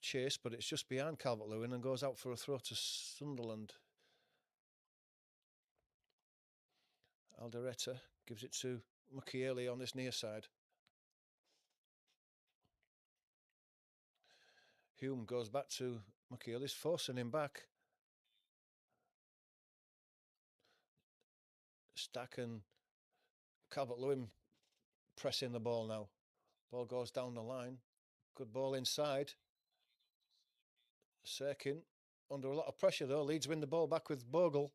chase, but it's just behind Calvert-Lewin and goes out for a throw to Sunderland. Alderete gives it to Mukiele on this near side. Hume goes back to Mukiele, forcing him back. Stack and Calvert-Lewin pressing the ball now. Ball goes down the line. Good ball inside. Serkin under a lot of pressure though. Leeds win the ball back with Bogle.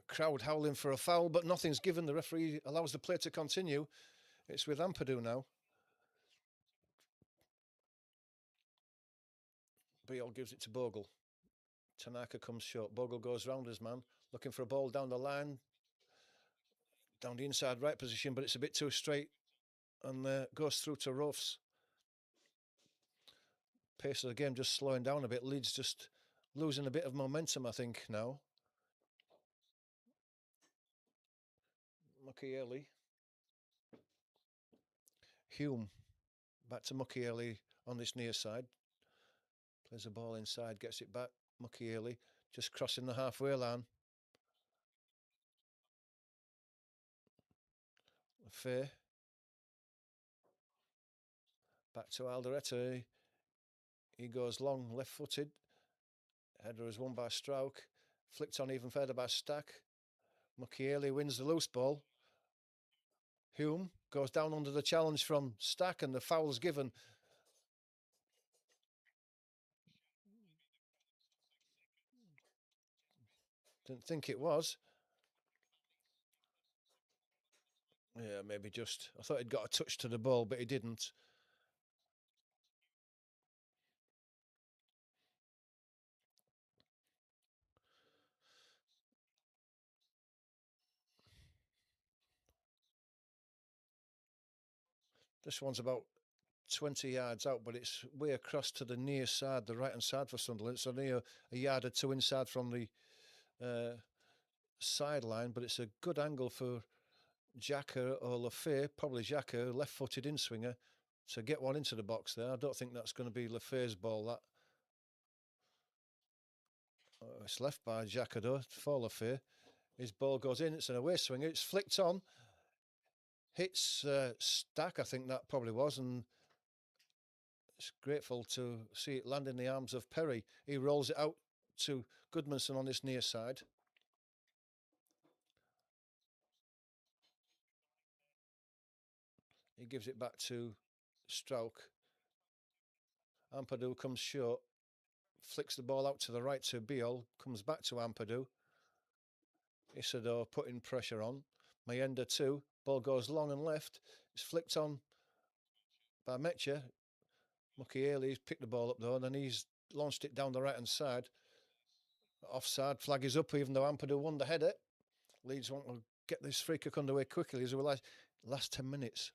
Crowd howling for a foul, but nothing's given. The referee allows the play to continue. It's with Ampadu now. Biol gives it to Bogle. Tanaka comes short. Bogle goes round his man, looking for a ball down the line. Down the inside right position, but it's a bit too straight and goes through to Ruffs. Pace of the game just slowing down a bit. Leeds just losing a bit of momentum, I think, now. Mukiele. Hume. Back to Mukiele on this near side. Plays the ball inside, gets it back. Mukiele just crossing the halfway line. Fair. Back to Alderete. He goes long, left-footed. Header is won by Strouk. Flicked on even further by Stack. Mukiele wins the loose ball. Hume goes down under the challenge from Stack and the foul's given. Didn't think it was. Yeah, maybe just. I thought he'd got a touch to the ball, but he didn't. This one's about 20 yards out, but it's way across to the near side, the right hand side for Sunderland. So near a yard or two inside from the sideline, but it's a good angle for Xhaka or Lafay, probably Xhaka, left footed in swinger, to get one into the box there. I don't think that's going to be Lafay's ball. That it's left by Xhaka though for Lafay. His ball goes in, it's an away swinger, it's flicked on, hits Stack, I think that probably was, and it's grateful to see it land in the arms of Perry. He rolls it out to Goodmanson on this near side. He gives it back to Strauch. Ampadu comes short, flicks the ball out to the right to Biol, comes back to Ampadu. Isidore putting pressure on. Mayenda too. Ball goes long and left. It's flicked on by Metcher. Mukiele's picked the ball up though, and then he's launched it down the right hand side. Offside flag is up, even though Ampadu won the header. Leeds want to get this free kick underway quickly as we last 10 minutes.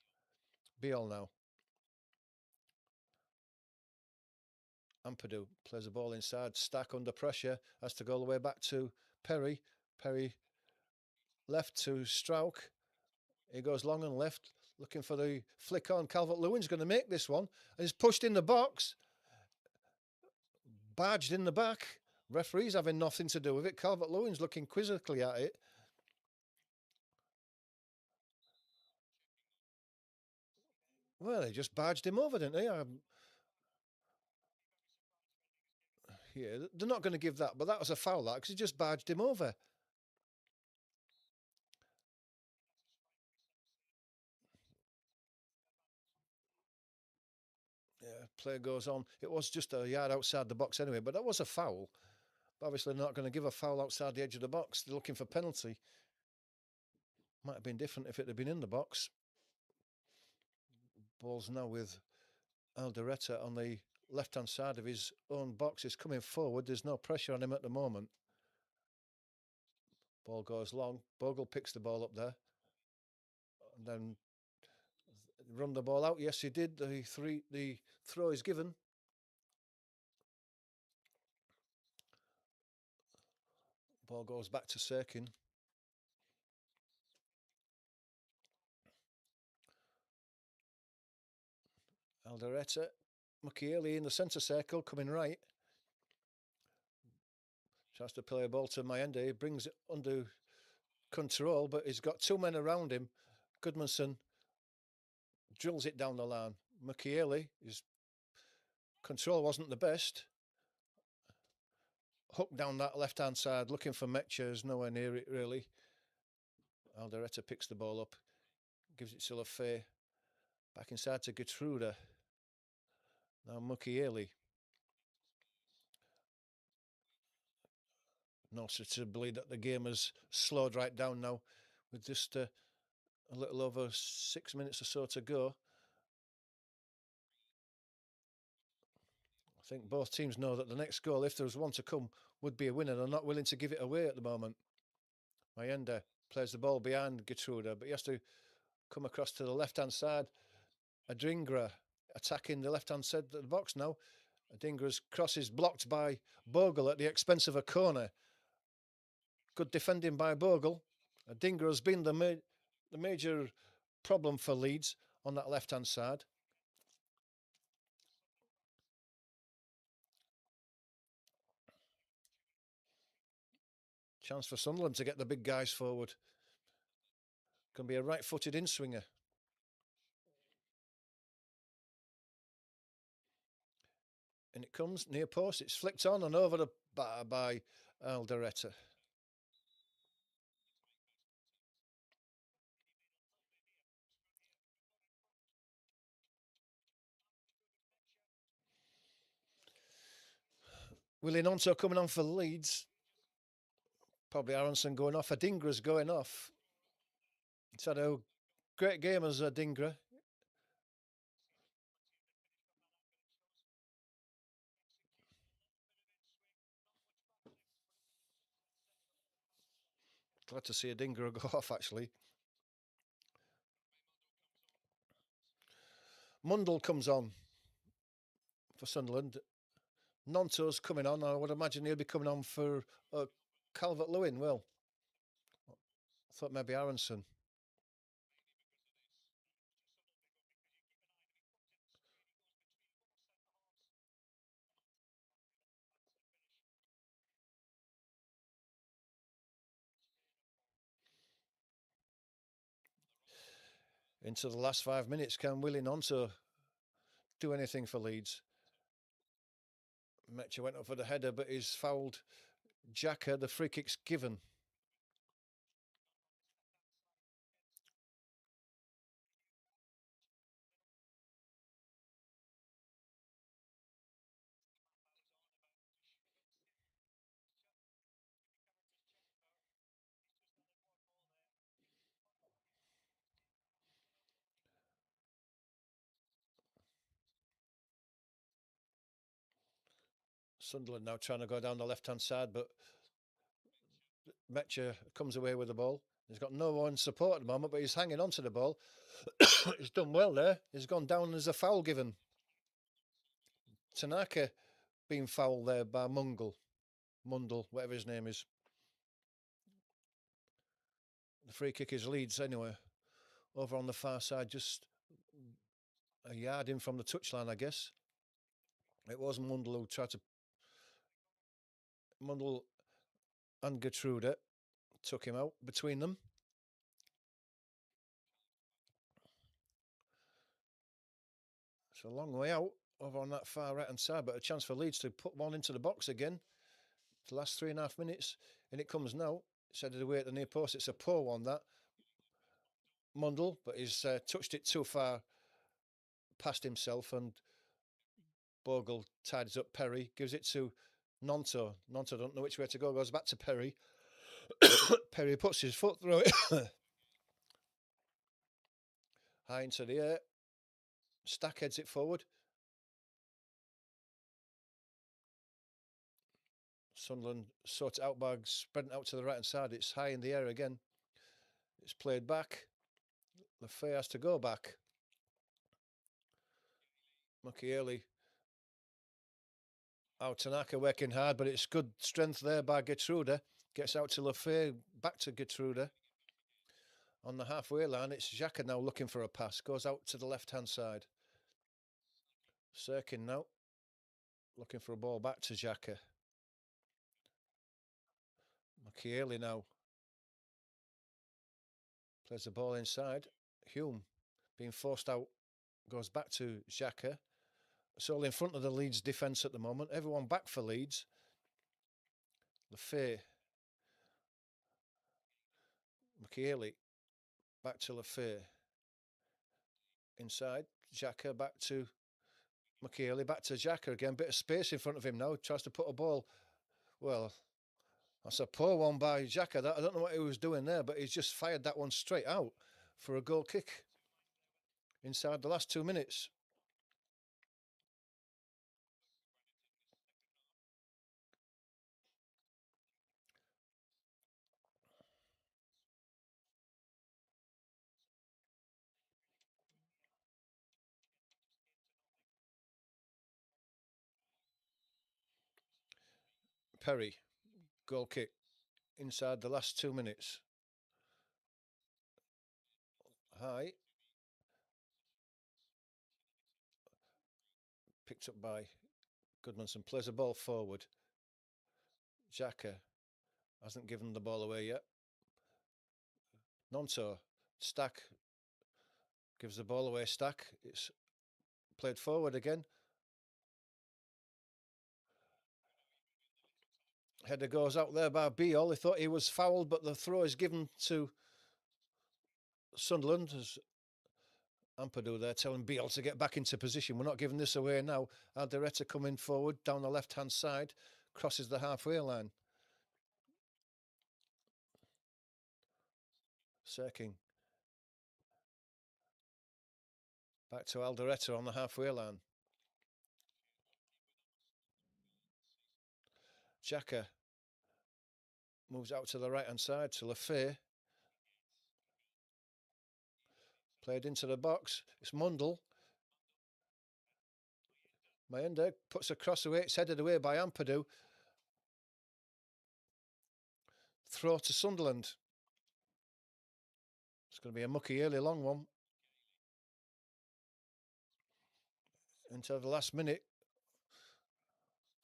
Biol now. Ampadu plays the ball inside. Stack under pressure. Has to go all the way back to Perry. Perry left to Strauch. He goes long and left, looking for the flick on. Calvert-Lewin's going to make this one. And he's pushed in the box. Barged in the back. Referee's having nothing to do with it. Calvert-Lewin's looking quizzically at it. Well, they just barged him over, didn't they? Yeah, they're not going to give that, but that was a foul, that, because he just barged him over. Yeah, play goes on. It was just a yard outside the box anyway, but that was a foul. But obviously, they're not going to give a foul outside the edge of the box. They're looking for penalty. Might have been different if it had been in the box. Ball's now with Aldereta on the left-hand side of his own box. He's coming forward. There's no pressure on him at the moment. Ball goes long. Bogle picks the ball up there. And then run the ball out. Yes, he did. The throw is given. Ball goes back to Serkin. Aldereta. Mukiele in the centre circle, coming right. Tries to play a ball to Mayende. He brings it under control, but he's got two men around him. Goodmanson drills it down the line. Mukiele, his control wasn't the best. Hooked down that left-hand side, looking for Metcher, is nowhere near it, really. Aldereta picks the ball up, gives it to Lafay. Back inside to Gertruda. Now Mukiele. Noticeably that the game has slowed right down now, with just a little over 6 minutes or so to go. I think both teams know that the next goal, if there was one to come, would be a winner. They're not willing to give it away at the moment. Mayenda plays the ball behind Gertruda, but he has to come across to the left-hand side. Adingra attacking the left-hand side of the box now. Adingra's cross is blocked by Bogle at the expense of a corner. Good defending by Bogle. Adingra has been the major problem for Leeds on that left-hand side. Chance for Sunderland to get the big guys forward. Can be a right-footed in-swinger. And it comes near post. It's flicked on and over the bar by Aldereta. Willie Nonto coming on for Leeds. Probably Aronson going off. Adingra's going off. He's had a great game as Adingra. Glad to see Adingra go off, actually. Mundle comes on for Sunderland. Nonto's coming on. I would imagine he'll be coming on for Calvert-Lewin. Well, I thought maybe Aronson. Into the last 5 minutes, can Willie Nonto do anything for Leeds? Metcha went up for the header, but he's fouled Xhaka. The free kick's given. Sunderland now trying to go down the left-hand side, but Metcha comes away with the ball. He's got no one support at the moment, but he's hanging on to the ball. He's done well there. He's gone down as a foul given. Tanaka being fouled there by Mundle, whatever his name is. The free kick is Leeds anyway. Over on the far side, just a yard in from the touchline, I guess. It was Mundle who tried to... Mundle and Gertrude took him out between them. It's a long way out over on that far right hand side, but a chance for Leeds to put one into the box again. The last 3.5 minutes, and it comes now. It's headed away at the near post. It's a poor one, that. Mundle, but he's touched it too far past himself, and Bogle tidies up Perry, gives it to Nonto. Nonto don't know which way to go, goes back to Perry. Perry puts his foot through it. High into the air. Stack heads it forward. Sunderland sort it out by spreading out to the right hand side. It's high in the air again. It's played back. Lafay has to go back. Mukiele. Tanaka working hard, but it's good strength there by Gertrude. Gets out to Lafay, back to Gertrude. On the halfway line, it's Xhaka now looking for a pass. Goes out to the left-hand side. Sirkin now. Looking for a ball back to Xhaka. Mukiele now. Plays the ball inside. Hume being forced out. Goes back to Xhaka. It's all in front of the Leeds defence at the moment. Everyone back for Leeds. Lafay. Mukiele. Back to Lafay. Inside. Xhaka back to Mukiele. Back to Xhaka again. Bit of space in front of him now. Tries to put a ball. Well, that's a poor one by Xhaka. I don't know what he was doing there, but he's just fired that one straight out for a goal kick inside the last 2 minutes. Perry, goal kick inside the last 2 minutes. High. Picked up by Goodmanson. Plays the ball forward. Xhaka hasn't given the ball away yet. Nonto. Stack gives the ball away. Stack. It's played forward again. Header goes out there by Beale. He thought he was fouled, but the throw is given to Sunderland as Ampadu there telling Beale to get back into position. We're not giving this away now. Aldereta coming forward down the left-hand side, crosses the halfway line. Serking. Back to Alderetta on the halfway line. Xhaka moves out to the right-hand side to Lafay. Played into the box. It's Mundle. Mayenda puts a cross away. It's headed away by Ampadu. Throw to Sunderland. It's going to be a mucky early long one. Into the last minute.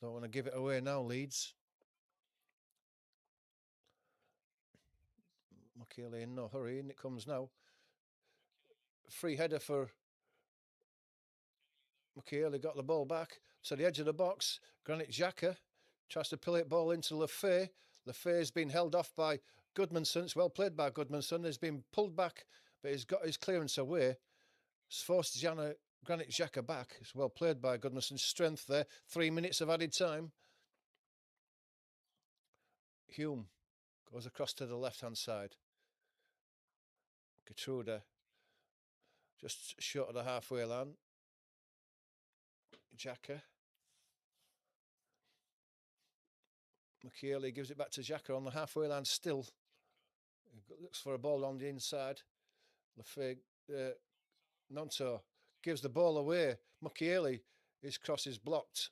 Don't want to give it away now, Leeds. Mukiele in no hurry, and it comes now. Free header for Mukiele, got the ball back to the edge of the box. Granit Xhaka tries to pull it ball into Lafay. Lafay's been held off by Goodmanson. It's well played by Goodmanson. He's been pulled back, but he's got his clearance away. It's forced Granit Xhaka back. It's well played by Goodmanson. Strength there. 3 minutes of added time. Hume goes across to the left-hand side. Getruda just short of the halfway line. Xhaka. Mukiele gives it back to Xhaka on the halfway line still. Looks for a ball on the inside. Lafay, Nonto gives the ball away. Mukiele, his cross is blocked.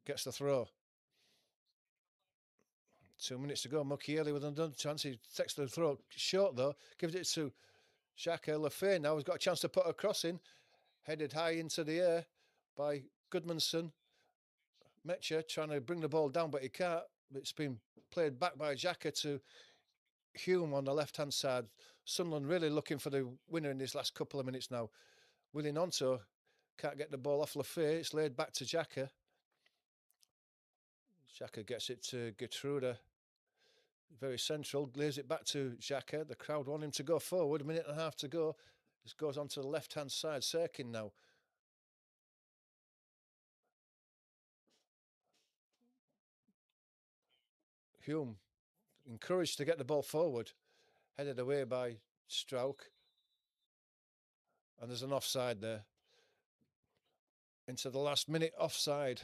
Gets the throw. 2 minutes to go. Mukiele with another chance. He takes the throw short though. Gives it to Xhaka. Lafay now has got a chance to put a cross in. Headed high into the air by Goodmanson. Metcher trying to bring the ball down, but he can't. It's been played back by Xhaka to Hume on the left-hand side. Sunderland really looking for the winner in these last couple of minutes now. Willie Nonto can't get the ball off Lafay. It's laid back to Xhaka. Xhaka gets it to Getruda. Very central. Lays it back to Xhaka. The crowd want him to go forward. A minute and a half to go. This goes on to the left-hand side. Serkin now. Hume encouraged to get the ball forward. Headed away by Strauch. And there's an offside there. Into the last minute offside.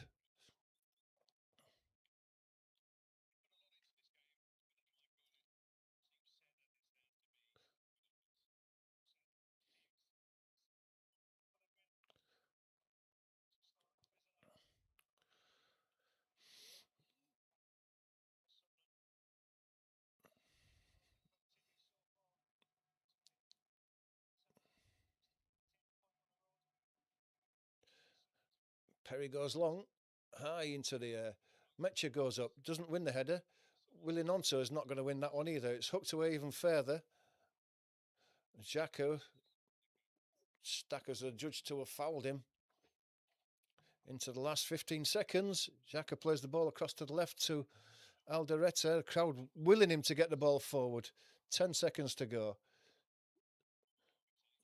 Perry goes long, high into the air. Metcher goes up, doesn't win the header. Willie Nonto is not going to win that one either. It's hooked away even further. Xhaka, Stackers are judged to have fouled him. Into the last 15 seconds, Xhaka plays the ball across to the left to Alderetta. The crowd willing him to get the ball forward. 10 seconds to go.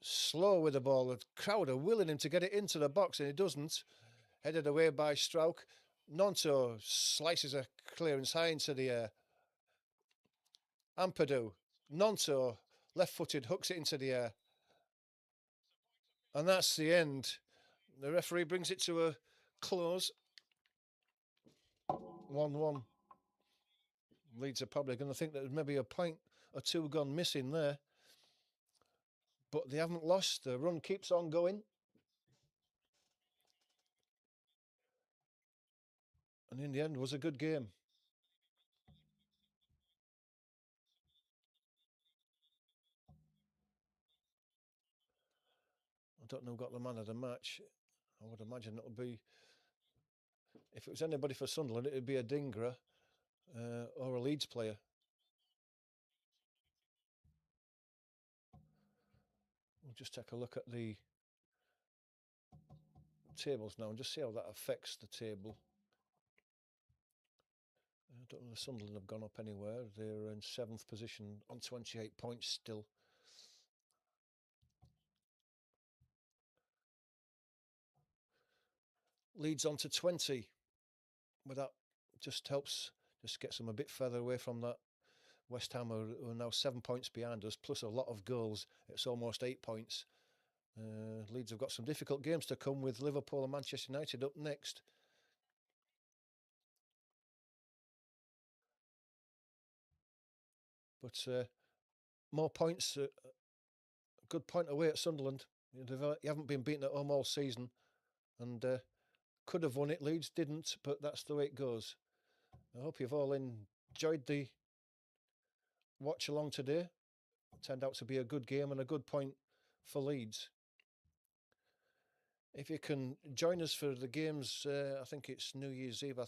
Slow with the ball. The crowd are willing him to get it into the box, and he doesn't. Headed away by Strauch. Nonto slices a clearance high into the air. Ampadu. Nonto, left-footed, hooks it into the air. And that's the end. The referee brings it to a close. 1-1. Leeds are probably going to think that there's maybe a point or two gone missing there. But they haven't lost. The run keeps on going. And in the end, it was a good game. I don't know who got the man of the match. I would imagine it'll be, if it was anybody for Sunderland, it would be a Dingra or a Leeds player. We'll just take a look at the tables now and just see how that affects the table. I don't know if Sunderland have gone up anywhere. They're in 7th position on 28 points still. Leeds on to 20. But that just helps, just gets them a bit further away from that West Ham are now 7 points behind us, plus a lot of goals. It's almost 8 points. Leeds have got some difficult games to come with Liverpool and Manchester United up next. But more points, a good point away at Sunderland. You haven't been beaten at home all season, and could have won it. Leeds didn't, but that's the way it goes. I hope you've all enjoyed the watch along today. It turned out to be a good game and a good point for Leeds. If you can join us for the games, I think it's New Year's Eve.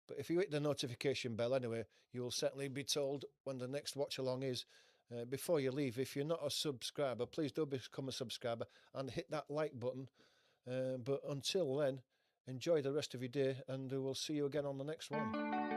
But if you hit the notification bell anyway, you will certainly be told when the next watch along is. Before you leave, if you're not a subscriber, please do become a subscriber and hit that like button. But until then, enjoy the rest of your day, and we'll see you again on the next one.